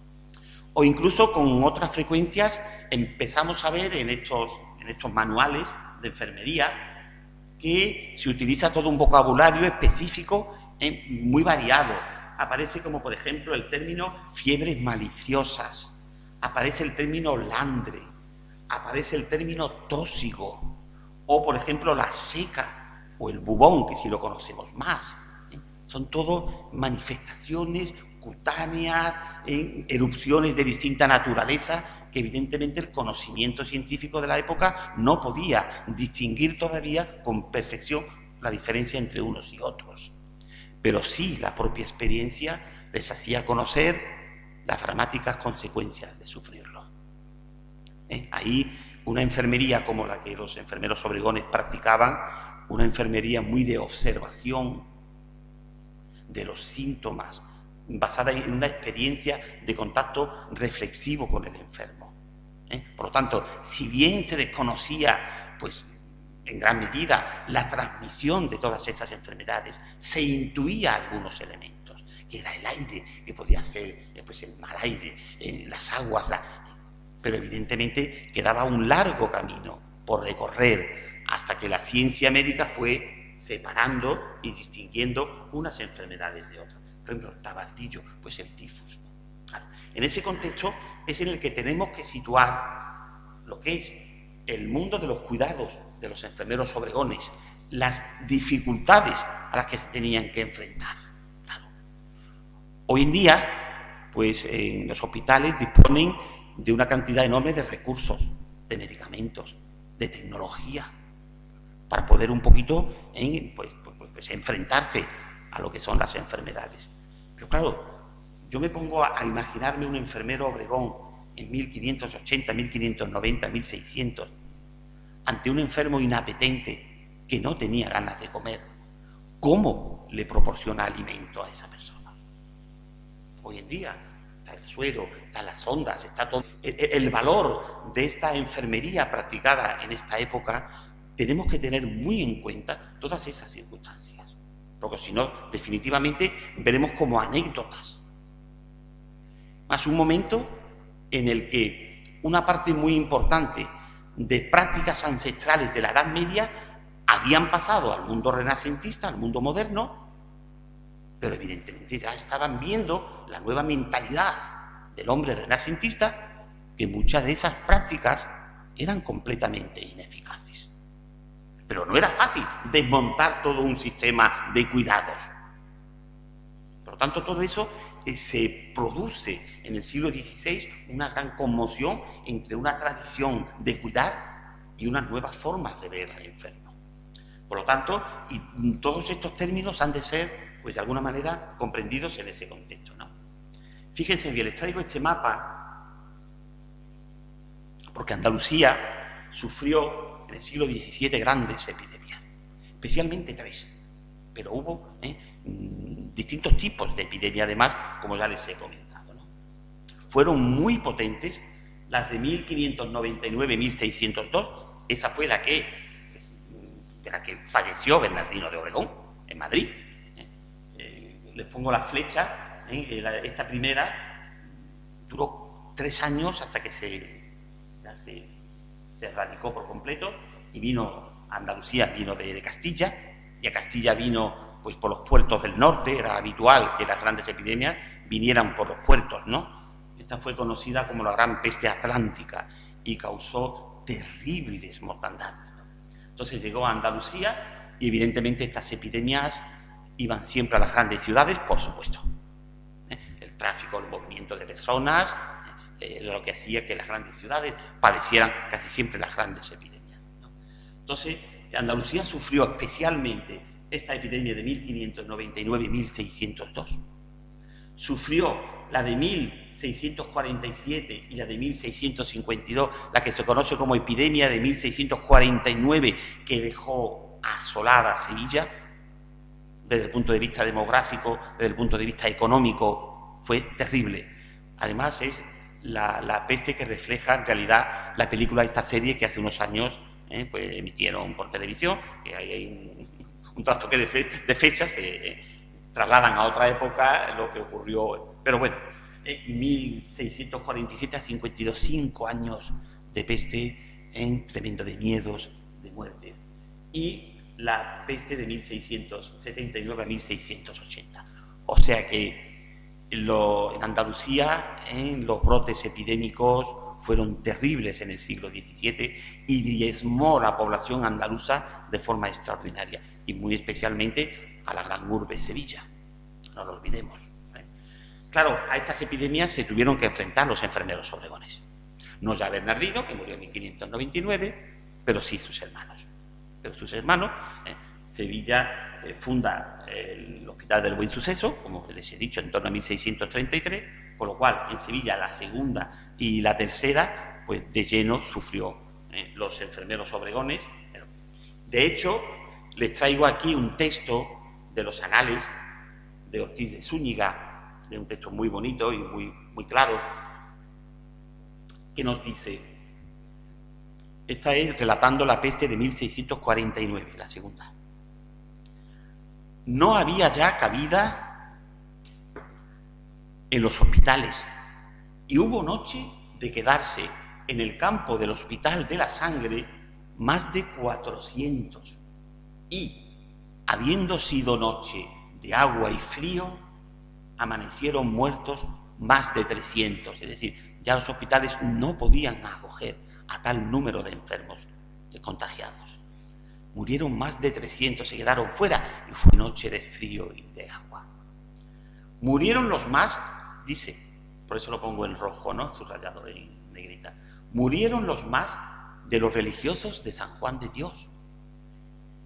O incluso con otras frecuencias empezamos a ver en estos manuales de enfermería que se utiliza todo un vocabulario específico muy variado. Aparece como, por ejemplo, el término fiebres maliciosas, aparece el término landre, aparece el término tóxico, o, por ejemplo, la seca o el bubón, que sí lo conocemos más. Son todo manifestaciones cutáneas, erupciones de distinta naturaleza, que evidentemente el conocimiento científico de la época no podía distinguir todavía con perfección la diferencia entre unos y otros. Pero sí la propia experiencia les hacía conocer las dramáticas consecuencias de sufrirlo. Ahí una enfermería como la que los enfermeros obregones practicaban, una enfermería muy de observación de los síntomas, basada en una experiencia de contacto reflexivo con el enfermo. Por lo tanto, si bien se desconocía, pues, en gran medida, la transmisión de todas estas enfermedades, se intuía algunos elementos, que era el aire, que podía ser pues, el mal aire, las aguas, pero evidentemente quedaba un largo camino por recorrer hasta que la ciencia médica fue separando y distinguiendo unas enfermedades de otras. Por ejemplo, el tabardillo, pues el tifus. Claro, en ese contexto es en el que tenemos que situar lo que es el mundo de los cuidados de los enfermeros obregones, las dificultades a las que se tenían que enfrentar. Claro. Hoy en día, pues en los hospitales disponen de una cantidad enorme de recursos, de medicamentos, de tecnología, para poder un poquito pues enfrentarse a lo que son las enfermedades. Pero claro, yo me pongo a imaginarme un enfermero obregón en 1580, 1590, 1600, ante un enfermo inapetente que no tenía ganas de comer. ¿Cómo le proporciona alimento a esa persona? Hoy en día está el suero, están las ondas, está todo. El valor de esta enfermería practicada en esta época, tenemos que tener muy en cuenta todas esas circunstancias, porque si no, definitivamente veremos como anécdotas. Más un momento en el que una parte muy importante de prácticas ancestrales de la Edad Media habían pasado al mundo renacentista, al mundo moderno, pero evidentemente ya estaban viendo la nueva mentalidad del hombre renacentista, que muchas de esas prácticas eran completamente ineficaces. Pero no era fácil desmontar todo un sistema de cuidados. Por lo tanto, todo eso se produce en el siglo XVI una gran conmoción entre una tradición de cuidar y unas nuevas formas de ver al enfermo. Por lo tanto, y todos estos términos han de ser, pues de alguna manera, comprendidos en ese contexto, ¿no? Fíjense bien, les traigo este mapa porque Andalucía sufrió en el siglo XVII grandes epidemias, especialmente 3, pero hubo distintos tipos de epidemia, además, como ya les he comentado, ¿no? Fueron muy potentes las de 1599-1602, esa fue de la que falleció Bernardino de Obregón, en Madrid. Les pongo la flecha, esta primera duró 3 años hasta que se erradicó por completo, y vino a Andalucía, vino de Castilla, y a Castilla vino pues por los puertos del norte. Era habitual que las grandes epidemias vinieran por los puertos, ¿no? Esta fue conocida como la Gran Peste Atlántica y causó terribles mortandades, ¿no? Entonces llegó a Andalucía y evidentemente estas epidemias iban siempre a las grandes ciudades, por supuesto. El tráfico, el movimiento de personas, lo que hacía que las grandes ciudades padecieran casi siempre las grandes epidemias, ¿no? Entonces, Andalucía sufrió especialmente esta epidemia de 1599-1602. Sufrió la de 1647 y la de 1652, la que se conoce como epidemia de 1649, que dejó asolada Sevilla. Desde el punto de vista demográfico, desde el punto de vista económico, fue terrible. Además, es la peste que refleja en realidad la película de esta serie que hace unos años pues emitieron por televisión, que hay un trastoque de fechas, trasladan a otra época lo que ocurrió. Pero bueno, en 1647 a 52, 5 años de peste tremendo de miedos, de muertes. Y la peste de 1679 a 1680. O sea que en Andalucía los brotes epidémicos fueron terribles en el siglo XVII y diezmó la población andaluza de forma extraordinaria, y muy especialmente a la gran urbe Sevilla, no lo olvidemos. Claro, a estas epidemias se tuvieron que enfrentar los enfermeros obregones. No ya Bernardino, que murió en 1599, pero sí sus hermanos. Sevilla funda el Hospital del Buen Suceso, como les he dicho, en torno a 1633, con lo cual en Sevilla la segunda y la tercera, pues de lleno sufrió los enfermeros obregones. De hecho, les traigo aquí un texto de los anales de Ortiz de Zúñiga, de un texto muy bonito y muy claro, que nos dice, esta es relatando la peste de 1649, la segunda. No había ya cabida en los hospitales y hubo noche de quedarse en el campo del Hospital de la Sangre más de 400, y, habiendo sido noche de agua y frío, amanecieron muertos más de 300, es decir, ya los hospitales no podían acoger a tal número de enfermos contagiados. Murieron más de 300, se quedaron fuera, y fue noche de frío y de agua. Murieron los más, dice, por eso lo pongo en rojo, ¿no?, subrayado en negrita. Murieron los más de los religiosos de San Juan de Dios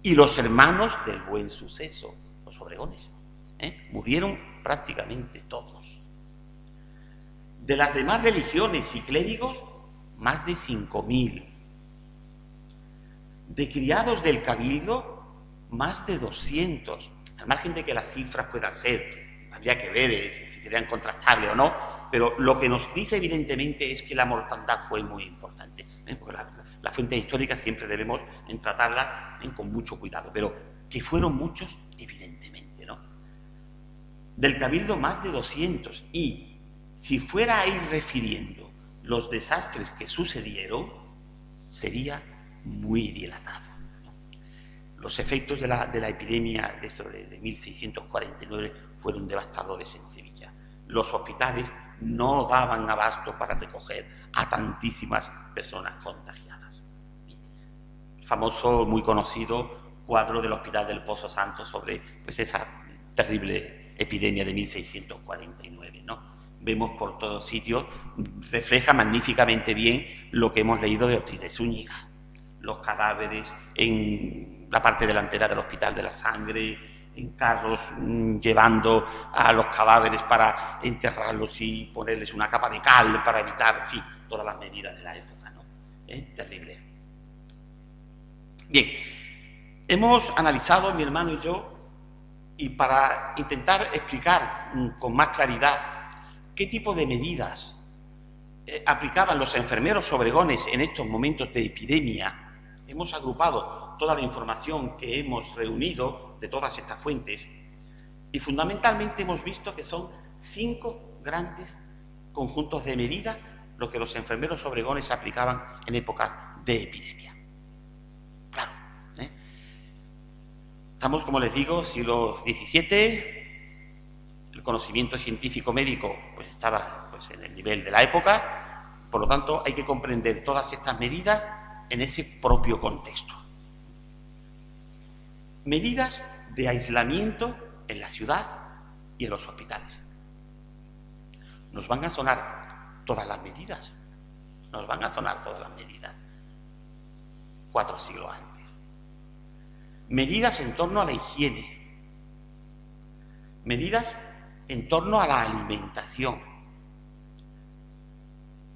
y los hermanos del Buen Suceso, los obregones. Murieron prácticamente todos. De las demás religiones y clérigos, más de 5.000. De criados del cabildo, más de 200. Al margen de que las cifras puedan ser, habría que ver si serían contrastables o no, pero lo que nos dice evidentemente es que la mortandad fue muy importante, porque las fuentes históricas siempre debemos tratarlas con mucho cuidado, pero que fueron muchos, evidentemente, ¿no? Del cabildo, más de 200, y si fuera a ir refiriendo los desastres que sucedieron, sería muy dilatado. Los efectos de la epidemia de 1649 fueron devastadores en Sevilla. Los hospitales no daban abasto para recoger a tantísimas personas contagiadas. El famoso, muy conocido cuadro del Hospital del Pozo Santo sobre esa terrible epidemia de 1649, ¿no? Vemos por todos sitios, refleja magníficamente bien lo que hemos leído de Ortiz de Zúñiga. Los cadáveres en la parte delantera del Hospital de la Sangre, en carros llevando a los cadáveres para enterrarlos y ponerles una capa de cal para evitar, en fin, todas las medidas de la época, ¿no? Terrible. Bien, hemos analizado, mi hermano y yo, y para intentar explicar con más claridad qué tipo de medidas aplicaban los enfermeros obregones en estos momentos de epidemia, hemos agrupado toda la información que hemos reunido de todas estas fuentes y fundamentalmente hemos visto que son 5 grandes conjuntos de medidas lo que los enfermeros obregones aplicaban en épocas de epidemia. Claro, estamos, como les digo, siglo XVII. El conocimiento científico médico estaba en el nivel de la época, por lo tanto hay que comprender todas estas medidas en ese propio contexto. Medidas de aislamiento en la ciudad y en los hospitales. Nos van a sonar todas las medidas, 4 siglos antes. Medidas en torno a la higiene, medidas en torno a la alimentación,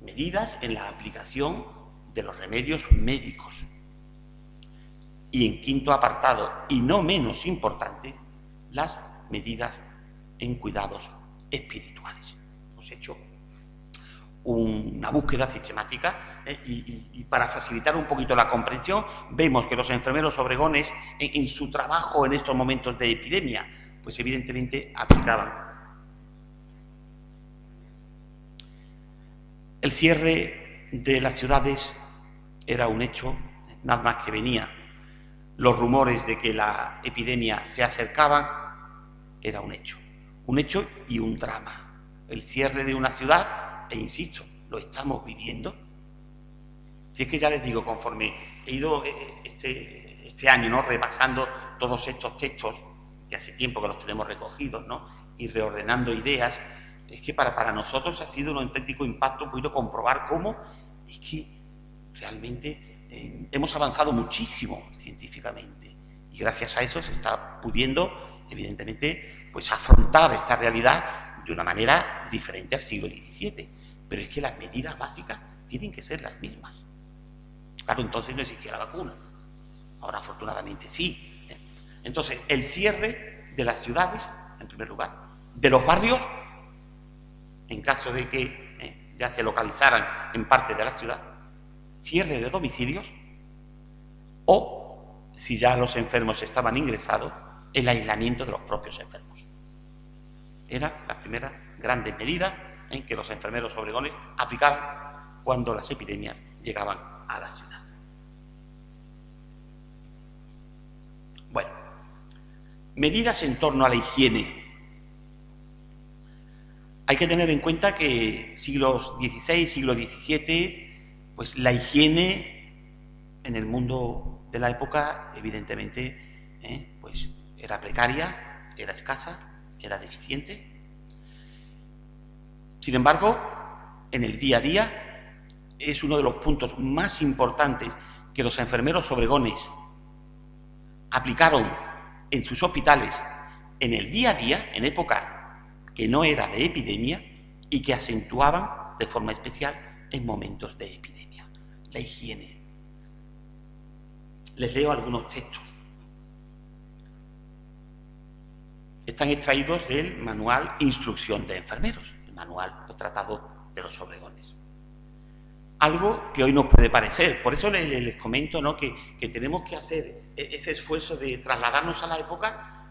medidas en la aplicación de los remedios médicos y, en quinto apartado, y no menos importante, las medidas en cuidados espirituales. Hemos hecho una búsqueda sistemática y para facilitar un poquito la comprensión, vemos que los enfermeros obregones en su trabajo en estos momentos de epidemia, pues evidentemente aplicaban El cierre de las ciudades era un hecho, nada más que venía. Los rumores de que la epidemia se acercaba era un hecho y un drama. El cierre de una ciudad, e insisto, lo estamos viviendo. Si es que ya les digo, conforme he ido este año, ¿no?, repasando todos estos textos, que hace tiempo que los tenemos recogidos, ¿no?, y reordenando ideas, es que para nosotros ha sido un auténtico impacto. He podido comprobar cómo es que realmente hemos avanzado muchísimo científicamente, y gracias a eso se está pudiendo, evidentemente, pues afrontar esta realidad de una manera diferente al siglo XVII. Pero es que las medidas básicas tienen que ser las mismas. Claro, entonces no existía la vacuna. Ahora, afortunadamente, sí. Entonces, el cierre de las ciudades, en primer lugar, de los barrios, en caso de que ya se localizaran en parte de la ciudad, cierre de domicilios, o, si ya los enfermos estaban ingresados, el aislamiento de los propios enfermos. Eran las primeras grandes medidas en que los enfermeros obregones aplicaban cuando las epidemias llegaban a la ciudad. Bueno, medidas en torno a la higiene. Hay que tener en cuenta que siglos XVI, siglo XVII, pues la higiene en el mundo de la época, evidentemente, pues era precaria, era escasa, era deficiente. Sin embargo, en el día a día es uno de los puntos más importantes que los enfermeros obregones aplicaron en sus hospitales en el día a día, en época que no era de epidemia, y que acentuaban de forma especial en momentos de epidemia. La higiene. Les leo algunos textos. Están extraídos del manual Instrucción de Enfermeros, el manual o tratado de los obregones. Algo que hoy nos puede parecer, por eso les comento, ¿no?, que tenemos que hacer ese esfuerzo de trasladarnos a la época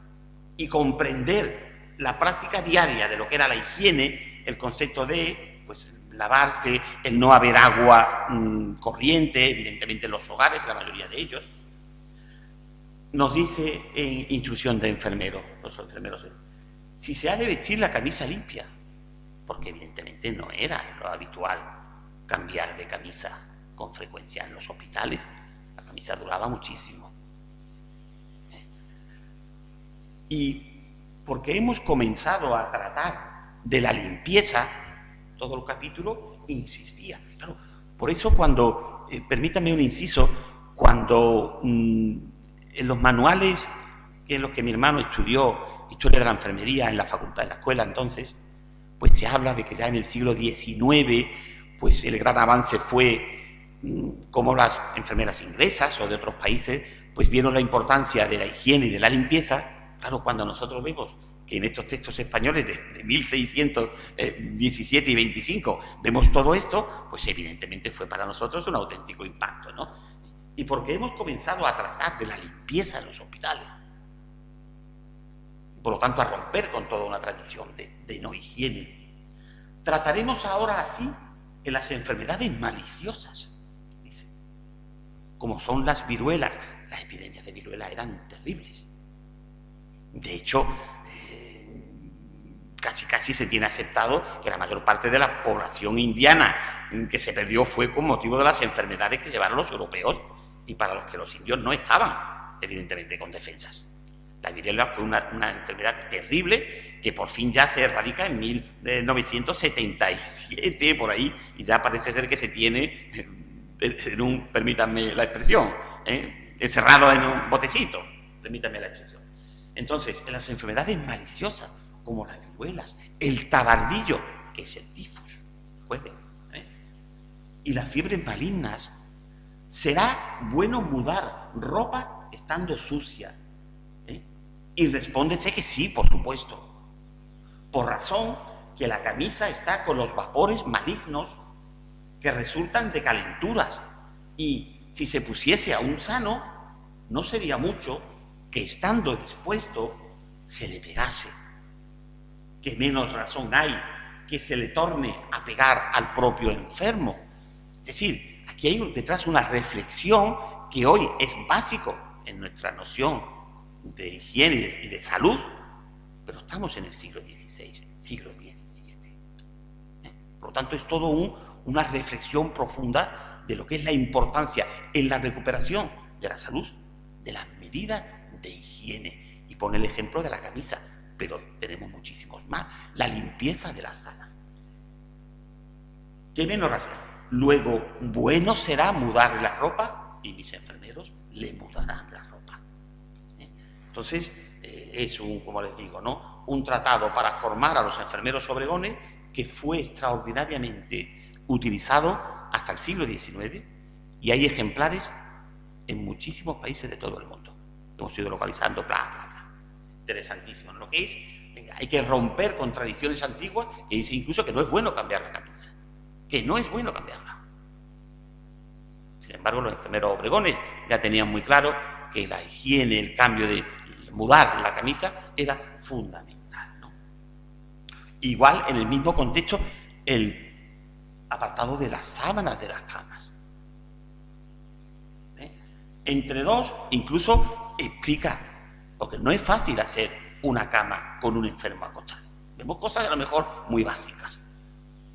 y comprender la práctica diaria de lo que era la higiene, el concepto de, pues, lavarse, el no haber agua corriente, evidentemente en los hogares, la mayoría de ellos. Nos dice en Instrucción de Enfermeros, los enfermeros, si se ha de vestir la camisa limpia, porque evidentemente no era lo habitual cambiar de camisa con frecuencia en los hospitales. La camisa duraba muchísimo. Y porque hemos comenzado a tratar de la limpieza, todo el capítulo insistía. Claro, por eso cuando, permítanme un inciso, cuando en los manuales en los que mi hermano estudió Historia de la Enfermería en la facultad, en la escuela entonces, pues se habla de que ya en el siglo XIX, pues el gran avance fue como las enfermeras inglesas o de otros países, pues vieron la importancia de la higiene y de la limpieza. Claro, cuando nosotros vemos que en estos textos españoles de 1617 y 25 vemos todo esto, pues evidentemente fue para nosotros un auténtico impacto, ¿no? Y porque hemos comenzado a tratar de la limpieza en los hospitales, por lo tanto a romper con toda una tradición de no higiene. Trataremos ahora así en las enfermedades maliciosas, dice, como son las viruelas. Las epidemias de viruela eran terribles. De hecho, casi se tiene aceptado que la mayor parte de la población indiana que se perdió fue con motivo de las enfermedades que llevaron los europeos y para los que los indios no estaban, evidentemente, con defensas. La viruela fue una enfermedad terrible que por fin ya se erradica en 1977, por ahí, y ya parece ser que se tiene en un, permítanme la expresión, encerrado en un botecito, permítanme la expresión. Entonces, en las enfermedades maliciosas, como las viruelas, el tabardillo, que es el tifus, recuerden, y las fiebres malignas, ¿será bueno mudar ropa estando sucia? Y respóndese que sí, por supuesto, por razón que la camisa está con los vapores malignos que resultan de calenturas, y si se pusiese a un sano, no sería mucho que estando dispuesto se le pegase. Que menos razón hay que se le torne a pegar al propio enfermo. Es decir, aquí hay detrás una reflexión que hoy es básico en nuestra noción de higiene y de salud, pero estamos en el siglo XVI, siglo XVII. Por lo tanto, es todo una reflexión profunda de lo que es la importancia en la recuperación de la salud, de las medidas de higiene. Y pone el ejemplo de la camisa, pero tenemos muchísimos más. La limpieza de las salas. ¿Qué menos razón? Luego, bueno será mudarle la ropa y mis enfermeros le mudarán la ropa. Entonces, es como les digo, ¿no? Un tratado para formar a los enfermeros obregones que fue extraordinariamente utilizado hasta el siglo XIX y hay ejemplares en muchísimos países de todo el mundo. Hemos ido localizando, bla, bla, bla. Interesantísimo. Lo que es, venga, hay que romper con tradiciones antiguas que dice incluso que no es bueno cambiar la camisa. Que no es bueno cambiarla. Sin embargo, los enfermeros obregones ya tenían muy claro que la higiene, el cambio de mudar la camisa era fundamental, ¿no? Igual, en el mismo contexto, el apartado de las sábanas de las camas. Entre dos, incluso explica, porque no es fácil hacer una cama con un enfermo acostado. Vemos cosas a lo mejor muy básicas.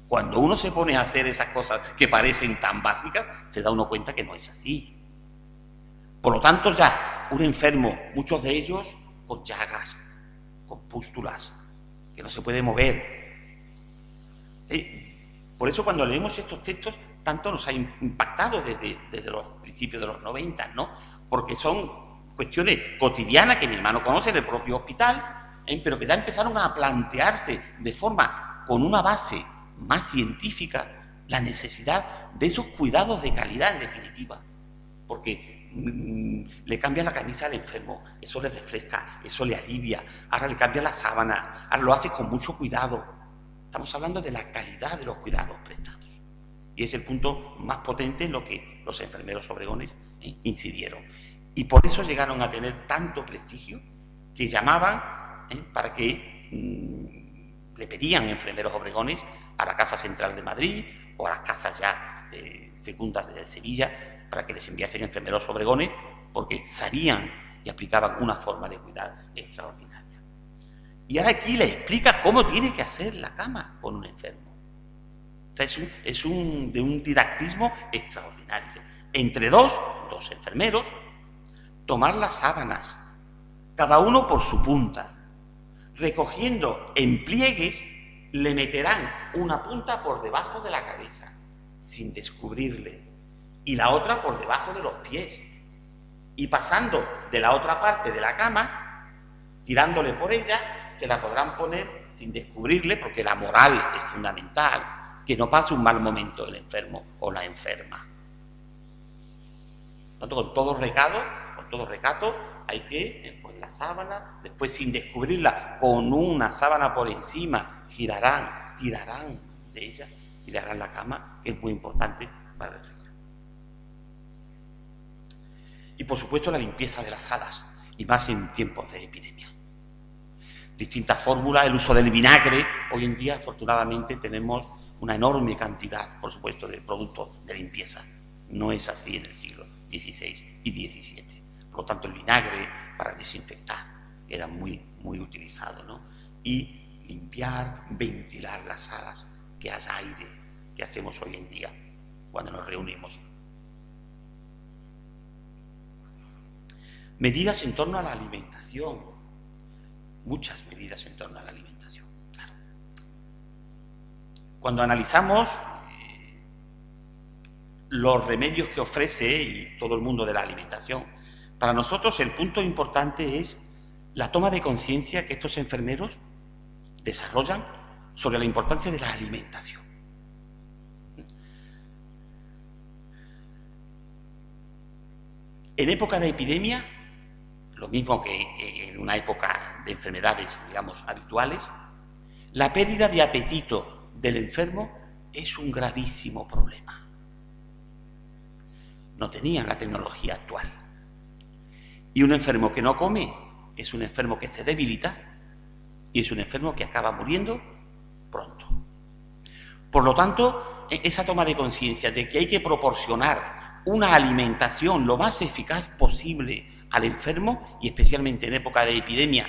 Cuando uno se pone a hacer esas cosas que parecen tan básicas, se da uno cuenta que no es así. Por lo tanto, ya un enfermo, muchos de ellos con llagas, con pústulas, que no se puede mover. Por eso cuando leemos estos textos, tanto nos ha impactado desde los principios de los 90, ¿no? Porque son cuestiones cotidianas que mi hermano conoce en el propio hospital, pero que ya empezaron a plantearse de forma, con una base más científica, la necesidad de esos cuidados de calidad en definitiva. Porque le cambia la camisa al enfermo, eso le refresca, eso le alivia, ahora le cambia la sábana, ahora lo hace con mucho cuidado. Estamos hablando de la calidad de los cuidados prestados. Y es el punto más potente en lo que los enfermeros obregones incidieron. Y por eso llegaron a tener tanto prestigio que llamaban para que le pedían enfermeros obregones a la Casa Central de Madrid o a las casas ya secundas de Sevilla para que les enviasen enfermeros obregones porque sabían y aplicaban una forma de cuidar extraordinaria. Y ahora aquí le explica cómo tiene que hacer la cama con un enfermo. O sea, es de un didactismo extraordinario. Entre dos enfermeros, tomar las sábanas, cada uno por su punta, recogiendo en pliegues, le meterán una punta por debajo de la cabeza, sin descubrirle, y la otra por debajo de los pies, y pasando de la otra parte de la cama, tirándole por ella, se la podrán poner sin descubrirle, porque la moral es fundamental, que no pase un mal momento el enfermo o la enferma. Con todo recato, hay que poner la sábana, después sin descubrirla, con una sábana por encima, tirarán de ella y le harán la cama, que es muy importante para refrescar. Y por supuesto la limpieza de las salas, y más en tiempos de epidemia. Distintas fórmulas, el uso del vinagre. Hoy en día, afortunadamente, tenemos una enorme cantidad, por supuesto, de productos de limpieza. No es así en el siglo XVI y XVII. Por lo tanto, el vinagre para desinfectar era muy, muy utilizado, ¿no? Y limpiar, ventilar las salas, que haya aire, que hacemos hoy en día cuando nos reunimos. Medidas en torno a la alimentación. Muchas medidas en torno a la alimentación, claro. Cuando analizamos los remedios que ofrece y todo el mundo de la alimentación, para nosotros el punto importante es la toma de conciencia que estos enfermeros desarrollan sobre la importancia de la alimentación. En época de epidemia, lo mismo que en una época de enfermedades, digamos, habituales, la pérdida de apetito del enfermo es un gravísimo problema. No tenían la tecnología actual. Y un enfermo que no come es un enfermo que se debilita y es un enfermo que acaba muriendo pronto. Por lo tanto, esa toma de conciencia de que hay que proporcionar una alimentación lo más eficaz posible al enfermo, y especialmente en época de epidemia,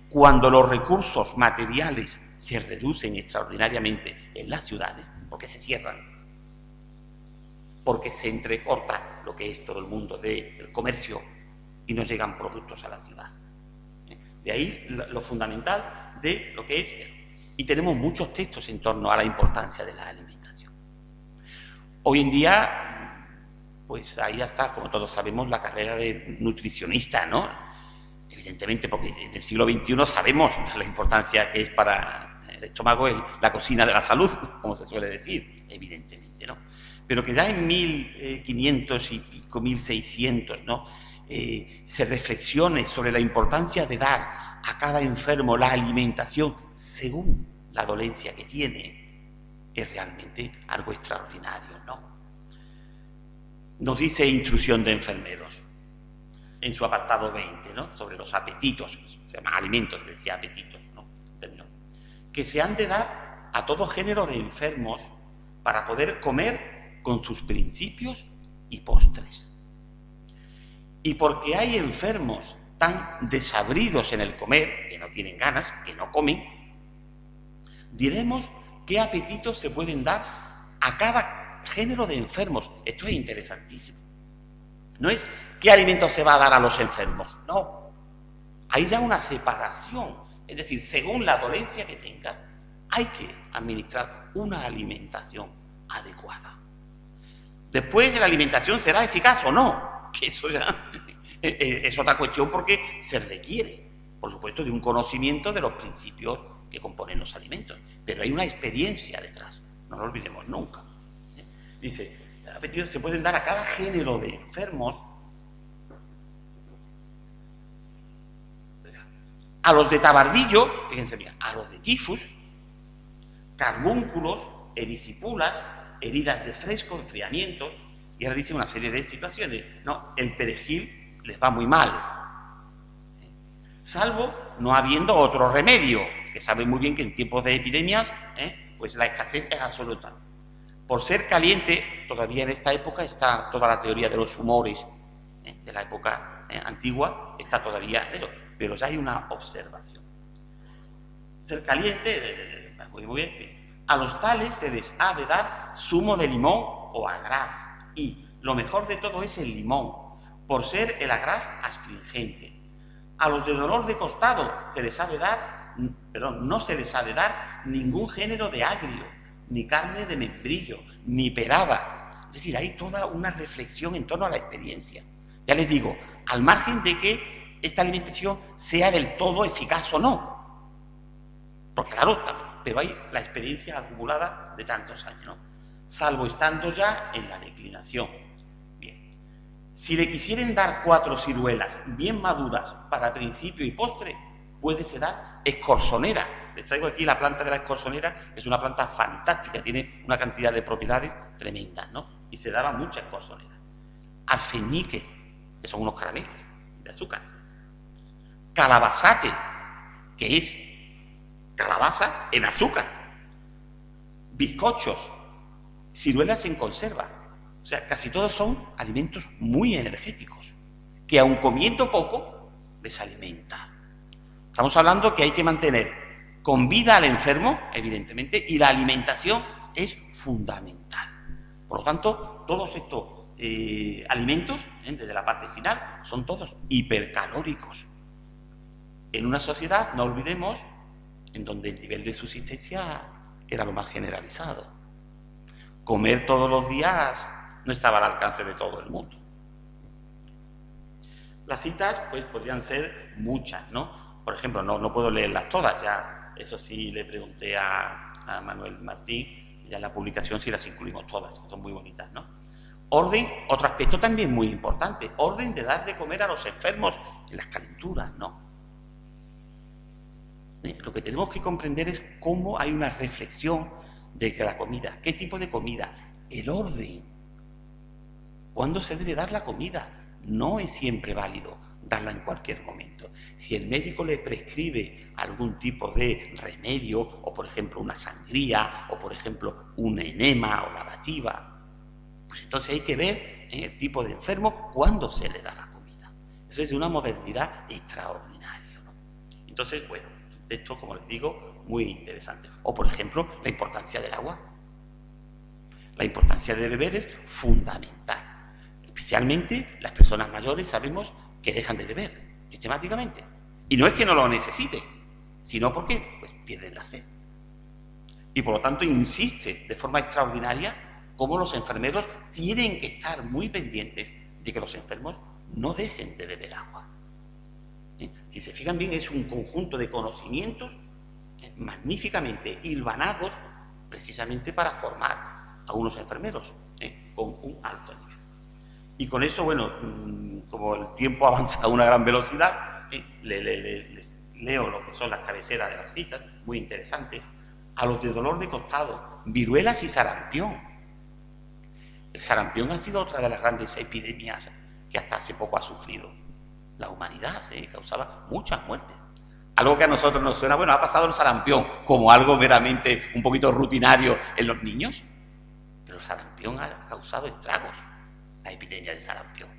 cuando los recursos materiales se reducen extraordinariamente en las ciudades, porque se cierran, porque se entrecorta lo que es todo el mundo del comercio y no llegan productos a la ciudad. De ahí lo fundamental de lo que es, y tenemos muchos textos en torno a la importancia de la alimentación. Hoy en día, pues ahí ya está, como todos sabemos, la carrera de nutricionista, ¿no? Evidentemente, porque en el siglo XXI sabemos la importancia que es para el estómago la cocina de la salud, como se suele decir, evidentemente, ¿no? Pero que ya en 1500 y pico, 1600, ¿no? Se reflexione sobre la importancia de dar a cada enfermo la alimentación según la dolencia que tiene, es realmente algo extraordinario, ¿no? Nos dice Instrucción de Enfermeros, en su apartado 20, ¿no? Sobre los apetitos, se llama alimentos, decía apetitos, ¿no? Que se han de dar a todo género de enfermos para poder comer con sus principios y postres. Y porque hay enfermos tan desabridos en el comer, que no tienen ganas, que no comen, diremos qué apetitos se pueden dar a cada género de enfermos. Esto es interesantísimo. No es qué alimentos se va a dar a los enfermos, no. Hay ya una separación, es decir, según la dolencia que tenga, hay que administrar una alimentación adecuada. Después, ¿la alimentación será eficaz o no? Que eso ya es otra cuestión, porque se requiere, por supuesto, de un conocimiento de los principios que componen los alimentos. Pero hay una experiencia detrás, no lo olvidemos nunca. Dice, apetitos se pueden dar a cada género de enfermos, a los de tabardillo, fíjense bien, a los de tifus, carbúnculos, erisipulas, heridas de fresco, enfriamiento, y ahora dice una serie de situaciones. No, el perejil les va muy mal, salvo no habiendo otro remedio, que saben muy bien que en tiempos de epidemias, pues la escasez es absoluta. Por ser caliente, todavía en esta época está toda la teoría de los humores, de la época antigua, está todavía, pero ya hay una observación. Ser caliente, muy bien. A los tales se les ha de dar zumo de limón o agraz, y lo mejor de todo es el limón, por ser el agraz astringente. A los de dolor de costado se les ha de dar, no se les ha de dar ningún género de agrio, ni carne de membrillo, ni perada. Es decir, hay toda una reflexión en torno a la experiencia. Ya les digo, al margen de que esta alimentación sea del todo eficaz o no. Porque claro, pero hay la experiencia acumulada de tantos años, ¿no? Salvo estando ya en la declinación. Bien. Si le quisieren dar 4 ciruelas bien maduras para principio y postre, puédese dar escorzonera. Les traigo aquí la planta de la escorzonera, que es una planta fantástica, tiene una cantidad de propiedades tremendas, ¿no? Y se daba mucha escorzonera. Alfeñique, que son unos caramelos de azúcar. Calabazate, que es calabaza en azúcar. Bizcochos, ciruelas en conserva. O sea, casi todos son alimentos muy energéticos, que aun comiendo poco, les alimenta. Estamos hablando que hay que mantener con vida al enfermo, evidentemente, y la alimentación es fundamental. Por lo tanto, todos estos alimentos, desde la parte final, son todos hipercalóricos. En una sociedad, no olvidemos, en donde el nivel de subsistencia era lo más generalizado. Comer todos los días no estaba al alcance de todo el mundo. Las citas, pues, podrían ser muchas, ¿no? Por ejemplo, no puedo leerlas todas, ya eso sí le pregunté a Manuel Martín, ya en la publicación si las incluimos todas, son muy bonitas, ¿no? Orden, otro aspecto también muy importante, orden de dar de comer a los enfermos en las calenturas, ¿no? Lo que tenemos que comprender es cómo hay una reflexión de que la comida, qué tipo de comida, el orden, cuándo se debe dar la comida. No es siempre válido darla en cualquier momento. Si el médico le prescribe a algún tipo de remedio, o por ejemplo una sangría, o por ejemplo un enema o lavativa, pues entonces hay que ver en el tipo de enfermo cuándo se le da la comida. Eso es de una modernidad extraordinaria, ¿no? Entonces, bueno, esto, como les digo, muy interesante. O por ejemplo, la importancia del agua. La importancia de beber es fundamental. Especialmente las personas mayores sabemos que dejan de beber sistemáticamente. Y no es que no lo necesiten, sino porque pues, pierden la sed. Y por lo tanto insiste de forma extraordinaria cómo los enfermeros tienen que estar muy pendientes de que los enfermos no dejen de beber agua. Si se fijan bien, es un conjunto de conocimientos magníficamente hilvanados precisamente para formar a unos enfermeros con un alto nivel. Y con eso, bueno, como el tiempo avanza a una gran velocidad, les leo lo que son las cabeceras de las citas, muy interesantes. A los de dolor de costado, viruelas y sarampión. El sarampión ha sido otra de las grandes epidemias que hasta hace poco ha sufrido la humanidad, causaba muchas muertes. Algo que a nosotros nos suena, bueno, ha pasado el sarampión como algo meramente un poquito rutinario en los niños, pero el sarampión ha causado estragos, la epidemia de sarampión.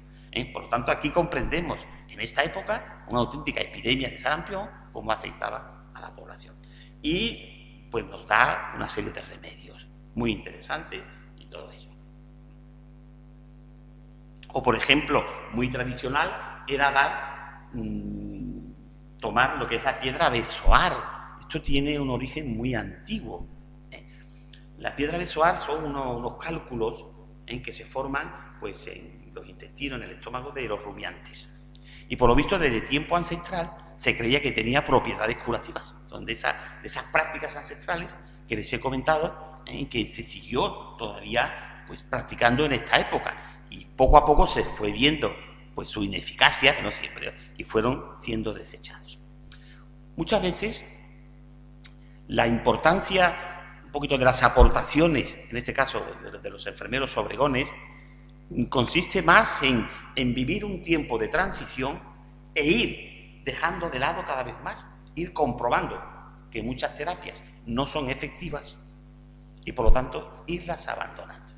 Por lo tanto, aquí comprendemos en esta época una auténtica epidemia de sarampión, cómo afectaba a la población. Y pues nos da una serie de remedios muy interesantes y todo ello. O por ejemplo, muy tradicional era tomar lo que es la piedra besoar. Esto tiene un origen muy antiguo. La piedra besoar son unos cálculos en que se forman pues, en los intestinos, en el estómago de los rumiantes. Y por lo visto, desde tiempo ancestral se creía que tenía propiedades curativas. Son de esas prácticas ancestrales que les he comentado, que se siguió todavía pues, practicando en esta época. Y poco a poco se fue viendo pues, su ineficacia, que no siempre, y fueron siendo desechados. Muchas veces la importancia un poquito de las aportaciones, en este caso de los enfermeros obregones, consiste más en vivir un tiempo de transición e ir dejando de lado cada vez más, ir comprobando que muchas terapias no son efectivas y por lo tanto irlas abandonando.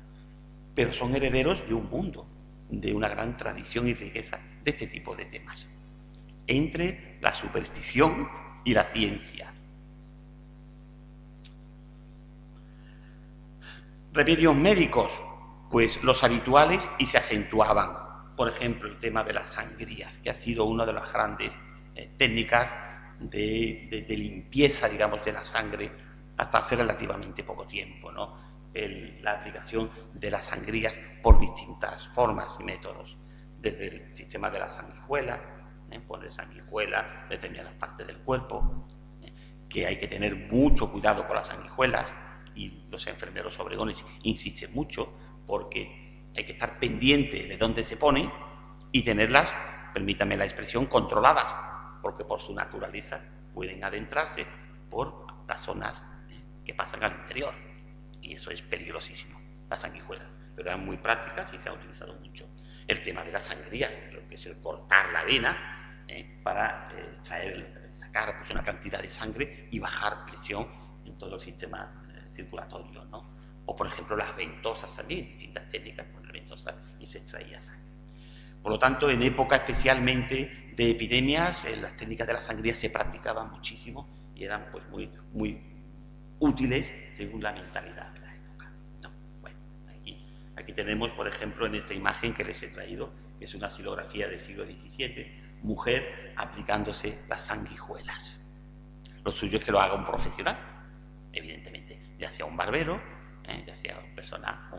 Pero son herederos de un mundo, de una gran tradición y riqueza de este tipo de temas, entre la superstición y la ciencia. Remedios médicos, pues los habituales y se acentuaban. Por ejemplo, el tema de las sangrías, que ha sido una de las grandes técnicas de limpieza, digamos, de la sangre hasta hace relativamente poco tiempo, ¿no? La aplicación de las sangrías por distintas formas y métodos, desde el sistema de la sanguijuela, poner sanguijuela en determinadas partes del cuerpo, que hay que tener mucho cuidado con las sanguijuelas, y los enfermeros obregones insisten mucho porque hay que estar pendiente de dónde se ponen y tenerlas, permítame la expresión, controladas, porque por su naturaleza pueden adentrarse por las zonas que pasan al interior. Y eso es peligrosísimo, la sanguijuela. Pero eran muy prácticas y se ha utilizado mucho. El tema de la sangría, lo que es el cortar la vena para sacar pues, una cantidad de sangre y bajar presión en todo el sistema circulatorio, ¿no? O, por ejemplo, las ventosas también, distintas técnicas con la ventosa y se extraía sangre. Por lo tanto, en época especialmente de epidemias, las técnicas de la sangría se practicaban muchísimo y eran pues, muy útiles según la mentalidad de la época. No, bueno, aquí tenemos, por ejemplo, en esta imagen que les he traído, que es una silografía del siglo XVII, mujer aplicándose las sanguijuelas. Lo suyo es que lo haga un profesional, evidentemente, ya sea un barbero, ya sea una persona,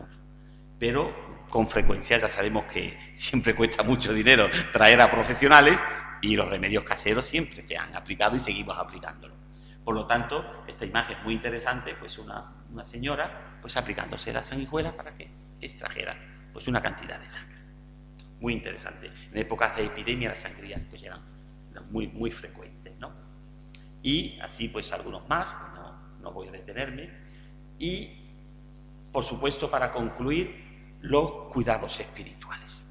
pero con frecuencia ya sabemos que siempre cuesta mucho dinero traer a profesionales y los remedios caseros siempre se han aplicado y seguimos aplicándolo. Por lo tanto, esta imagen es muy interesante, pues una señora pues aplicándose la sanguijuela para que extrajera pues una cantidad de sangre. Muy interesante. En épocas de epidemia las sangrías pues eran muy frecuentes, ¿no? Y así pues algunos más, no voy a detenerme. Y, por supuesto, para concluir, los cuidados espirituales.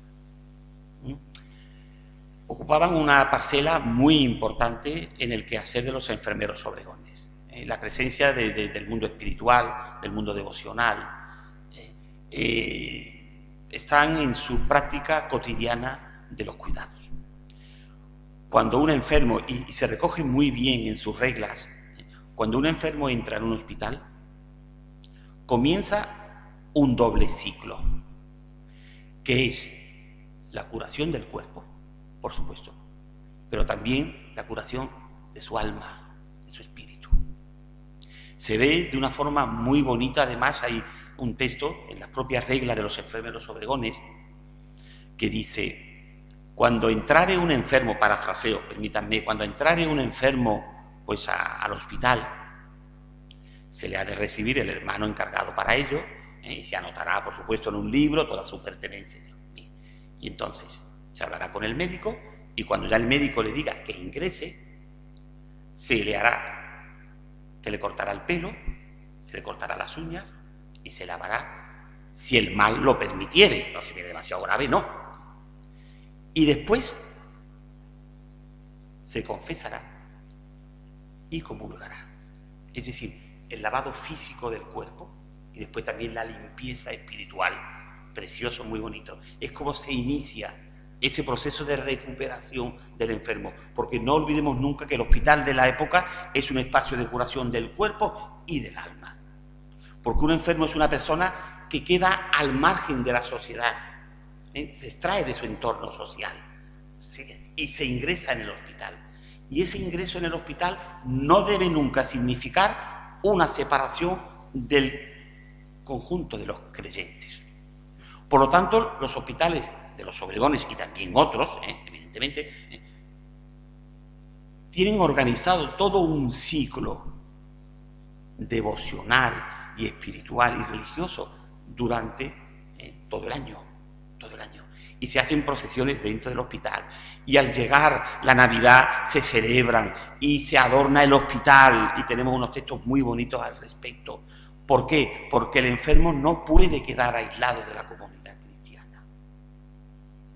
ocupaban una parcela muy importante en el quehacer de los enfermeros obregones. La presencia del mundo espiritual, del mundo devocional, están en su práctica cotidiana de los cuidados. Cuando un enfermo, y se recoge muy bien en sus reglas, cuando un enfermo entra en un hospital, comienza un doble ciclo, que es la curación del cuerpo, por supuesto, pero también la curación de su alma, de su espíritu. Se ve de una forma muy bonita, además hay un texto en las propias reglas de los enfermeros obregones que dice: cuando entrare un enfermo, parafraseo, permítanme, cuando entrare un enfermo pues al hospital, se le ha de recibir el hermano encargado para ello, y se anotará, por supuesto, en un libro toda su pertenencia. Y entonces se hablará con el médico, y cuando ya el médico le diga que ingrese, se le cortará el pelo, se le cortará las uñas y se lavará, si el mal lo permitiere, no, si viene demasiado grave, no. Y después se confesará y comulgará. Es decir, el lavado físico del cuerpo y después también la limpieza espiritual. Precioso, muy bonito. Es como se inicia ese proceso de recuperación del enfermo, porque no olvidemos nunca que el hospital de la época es un espacio de curación del cuerpo y del alma, porque un enfermo es una persona que queda al margen de la sociedad, se extrae de su entorno social, y se ingresa en el hospital, y ese ingreso en el hospital no debe nunca significar una separación del conjunto de los creyentes. Por lo tanto, los hospitales de los obregones y también otros, evidentemente, tienen organizado todo un ciclo devocional y espiritual y religioso durante todo el año. Y se hacen procesiones dentro del hospital. Y al llegar la Navidad se celebran y se adorna el hospital, y tenemos unos textos muy bonitos al respecto. ¿Por qué? Porque el enfermo no puede quedar aislado de la comunidad cristiana.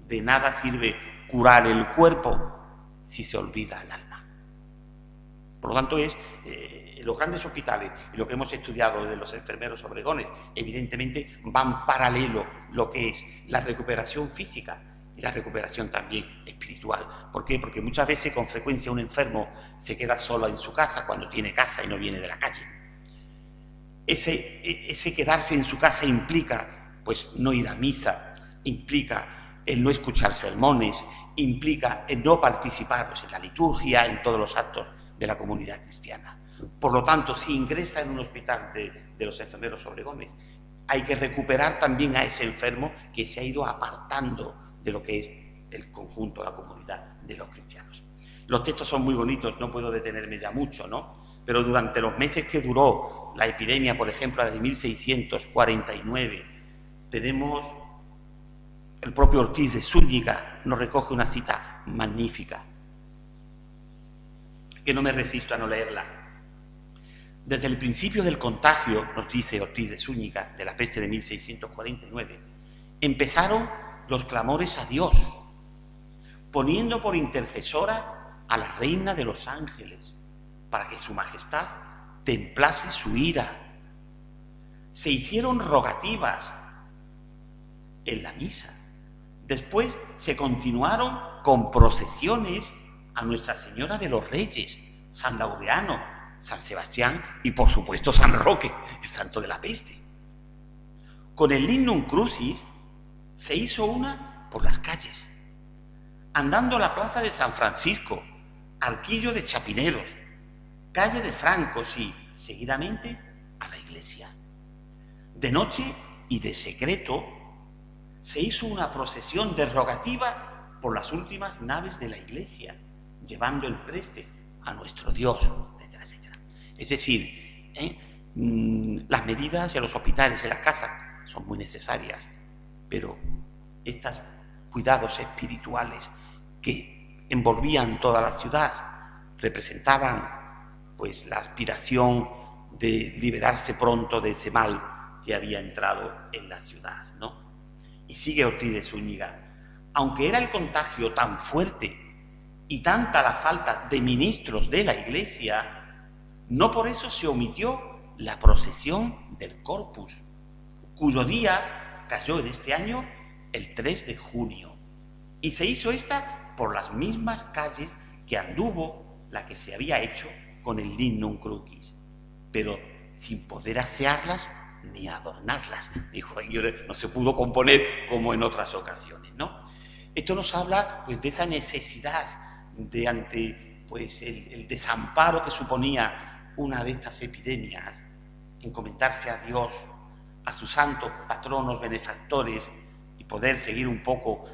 De nada sirve curar el cuerpo si se olvida el alma. Por lo tanto, los grandes hospitales y lo que hemos estudiado de los enfermeros obregones, evidentemente van paralelo lo que es la recuperación física y la recuperación también espiritual. ¿Por qué? Porque muchas veces, con frecuencia, un enfermo se queda solo en su casa cuando tiene casa y no viene de la calle. Ese quedarse en su casa implica pues no ir a misa, implica el no escuchar sermones, implica el no participar pues, en la liturgia, en todos los actos de la comunidad cristiana. Por lo tanto, si ingresa en un hospital de los enfermeros obregones, hay que recuperar también a ese enfermo que se ha ido apartando de lo que es el conjunto, la comunidad de los cristianos. Los textos son muy bonitos, no puedo detenerme ya mucho, ¿no? Pero durante los meses que duró la epidemia, por ejemplo, la de 1649, tenemos el propio Ortiz de Zúñiga, nos recoge una cita magnífica, que no me resisto a no leerla. Desde el principio del contagio, nos dice Ortiz de Zúñiga, de la peste de 1649, empezaron los clamores a Dios, poniendo por intercesora a la reina de los ángeles, para que su majestad templase su ira. Se hicieron rogativas en la misa. Después se continuaron con procesiones a Nuestra Señora de los Reyes, San Laureano, San Sebastián y, por supuesto, San Roque, el santo de la peste. Con el Lignum Crucis se hizo una por las calles, andando a la plaza de San Francisco, Arquillo de Chapineros, calle de Francos y, seguidamente, a la iglesia. De noche y de secreto se hizo una procesión de rogativa por las últimas naves de la iglesia, llevando el preste a nuestro Dios, etcétera, etcétera. Es decir, las medidas en los hospitales, en las casas, son muy necesarias, pero estos cuidados espirituales que envolvían toda la ciudad representaban pues la aspiración de liberarse pronto de ese mal que había entrado en la ciudad, ¿no? Y sigue Ortiz de Zúñiga: aunque era el contagio tan fuerte y tanta la falta de ministros de la Iglesia, no por eso se omitió la procesión del Corpus, cuyo día cayó en este año el 3 de junio. Y se hizo esta por las mismas calles que anduvo la que se había hecho con el Lignum Crucis, pero sin poder asearlas ni adornarlas. Dijo, no se pudo componer como en otras ocasiones, ¿no? Esto nos habla, pues, de esa necesidad de ante, pues, el desamparo que suponía una de estas epidemias, encomendarse a Dios, a sus santos patronos benefactores y poder seguir un poco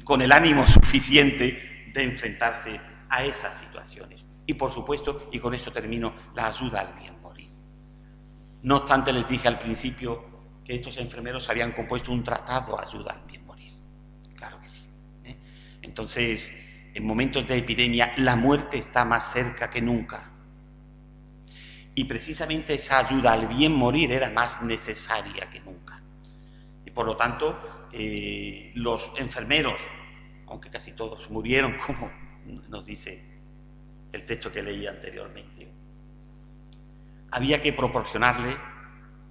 con el ánimo suficiente de enfrentarse a esas situaciones. Y por supuesto, y con esto termino, la ayuda al bien morir. No obstante, les dije al principio que estos enfermeros habían compuesto un tratado ayuda al bien morir. Claro que sí. Entonces, en momentos de epidemia, la muerte está más cerca que nunca. Y precisamente esa ayuda al bien morir era más necesaria que nunca. Y por lo tanto, los enfermeros, aunque casi todos murieron, como nos dice el texto que leí anteriormente, había que proporcionarle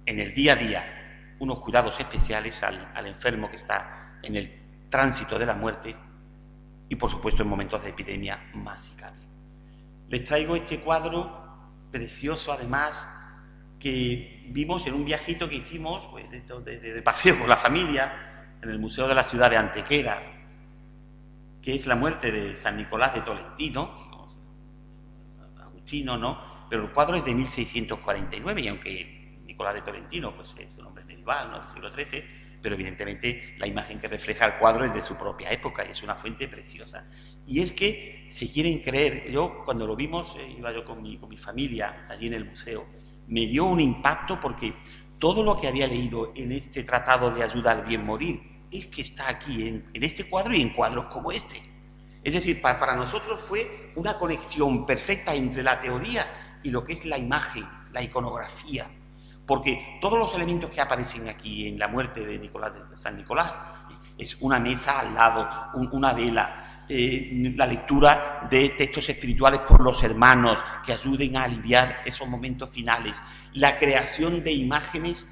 en el día a día unos cuidados especiales al enfermo que está en el tránsito de la muerte y, por supuesto, en momentos de epidemia más si cabe. Les traigo este cuadro precioso, además, que vimos en un viajito que hicimos, pues, de paseo con la familia en el Museo de la Ciudad de Antequera, que es la muerte de San Nicolás de Tolentino, agustino, ¿no? Pero el cuadro es de 1649, y aunque Nicolás de Tolentino, pues, es un hombre medieval, ¿no?, del siglo XIII, pero evidentemente la imagen que refleja el cuadro es de su propia época y es una fuente preciosa. Y es que, si quieren creer, yo cuando lo vimos, iba yo con mi familia allí en el museo, me dio un impacto porque todo lo que había leído en este tratado de ayuda al bien morir es que está aquí en este cuadro y en cuadros como este. Es decir, para nosotros fue una conexión perfecta entre la teoría y lo que es la imagen, la iconografía, porque todos los elementos que aparecen aquí en la muerte de San Nicolás es una mesa al lado, una vela, la lectura de textos espirituales por los hermanos que ayuden a aliviar esos momentos finales, la creación de imágenes,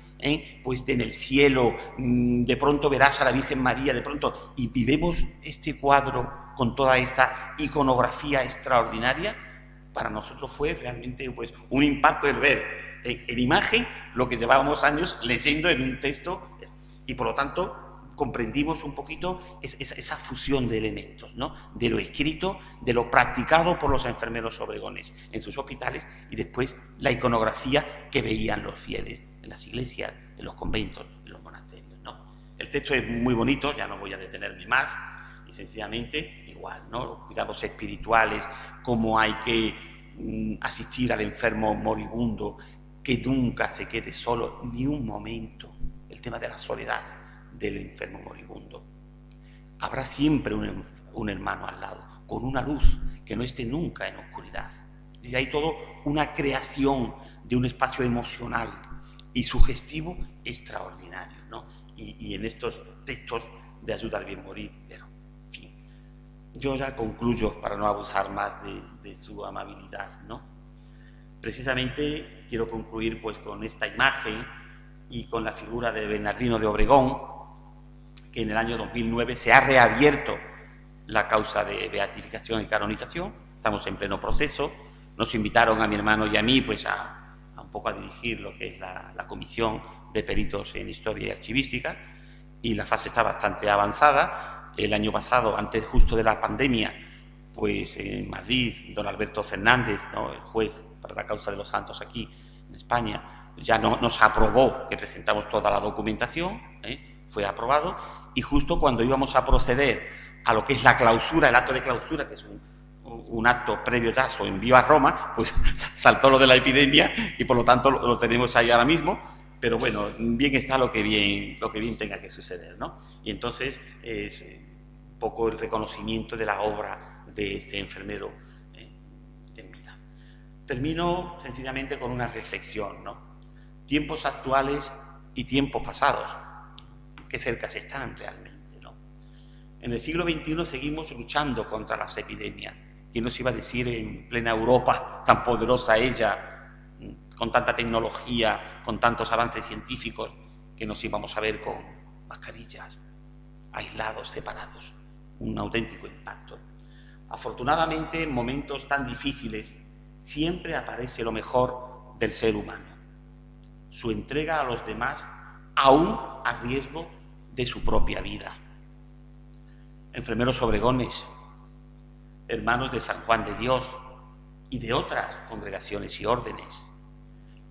pues en el cielo, de pronto verás a la Virgen María, de pronto, y vemos este cuadro con toda esta iconografía extraordinaria. Para nosotros fue realmente, pues, un impacto el ver en imagen lo que llevábamos años leyendo en un texto, y por lo tanto comprendimos un poquito esa fusión de elementos, ¿no?, de lo escrito, de lo practicado por los enfermeros obregones en sus hospitales, y después la iconografía que veían los fieles en las iglesias, en los conventos, en los monasterios, ¿no? El texto es muy bonito, ya no voy a detenerme más, y sencillamente igual, ¿no?, los cuidados espirituales, cómo hay que asistir al enfermo moribundo, que nunca se quede solo ni un momento, el tema de la soledad del enfermo moribundo. Habrá siempre un hermano al lado, con una luz, que no esté nunca en oscuridad. Y hay todo una creación de un espacio emocional y sugestivo extraordinario, ¿no? Y en estos textos de ayuda al bien morir, pero, en fin, yo ya concluyo para no abusar más de su amabilidad, ¿no? Precisamente quiero concluir, pues, con esta imagen y con la figura de Bernardino de Obregón, que en el año 2009 se ha reabierto la causa de beatificación y canonización. Estamos en pleno proceso. Nos invitaron a mi hermano y a mí, pues, a un poco a dirigir lo que es la comisión de peritos en historia y archivística, y la fase está bastante avanzada. El año pasado, antes justo de la pandemia, pues en Madrid, don Alberto Fernández, ¿no?, el juez para la causa de los santos aquí en España, ya nos aprobó que presentamos toda la documentación, fue aprobado, y justo cuando íbamos a proceder a lo que es la clausura, el acto de clausura, que es un acto previo ya o envío a Roma, pues saltó lo de la epidemia y por lo tanto lo tenemos ahí ahora mismo, pero bueno, bien está lo que bien tenga que suceder, ¿no? Y entonces es un poco el reconocimiento de la obra de este enfermero en vida. Termino sencillamente con una reflexión, ¿no? Tiempos actuales y tiempos pasados, qué cerca se están realmente, ¿no? En el siglo XXI seguimos luchando contra las epidemias. ¿Quién nos iba a decir en plena Europa, tan poderosa ella, con tanta tecnología, con tantos avances científicos, que nos íbamos a ver con mascarillas, aislados, separados? Un auténtico impacto. Afortunadamente, en momentos tan difíciles, siempre aparece lo mejor del ser humano. Su entrega a los demás, aún a riesgo de su propia vida. Enfermeros obregones, hermanos de San Juan de Dios y de otras congregaciones y órdenes,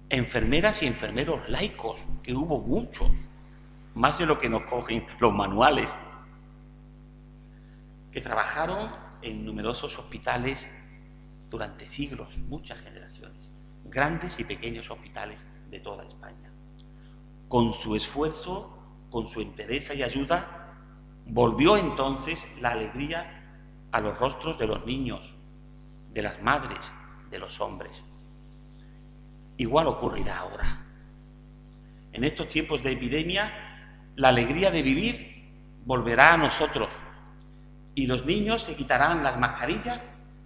enfermeras y enfermeros laicos, que hubo muchos, más de lo que nos cogen los manuales, que trabajaron en numerosos hospitales durante siglos, muchas generaciones, grandes y pequeños hospitales de toda España. Con su esfuerzo, con su entereza y ayuda, volvió entonces la alegría a los rostros de los niños, de las madres, de los hombres. Igual ocurrirá ahora. En estos tiempos de epidemia, la alegría de vivir volverá a nosotros y los niños se quitarán las mascarillas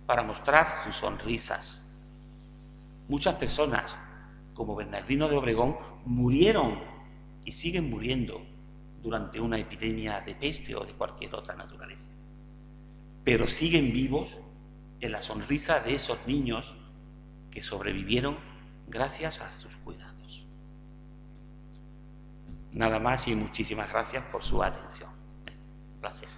para mostrar sus sonrisas. Muchas personas, como Bernardino de Obregón, murieron y siguen muriendo durante una epidemia de peste o de cualquier otra naturaleza. Pero siguen vivos en la sonrisa de esos niños que sobrevivieron gracias a sus cuidados. Nada más y muchísimas gracias por su atención. Un placer.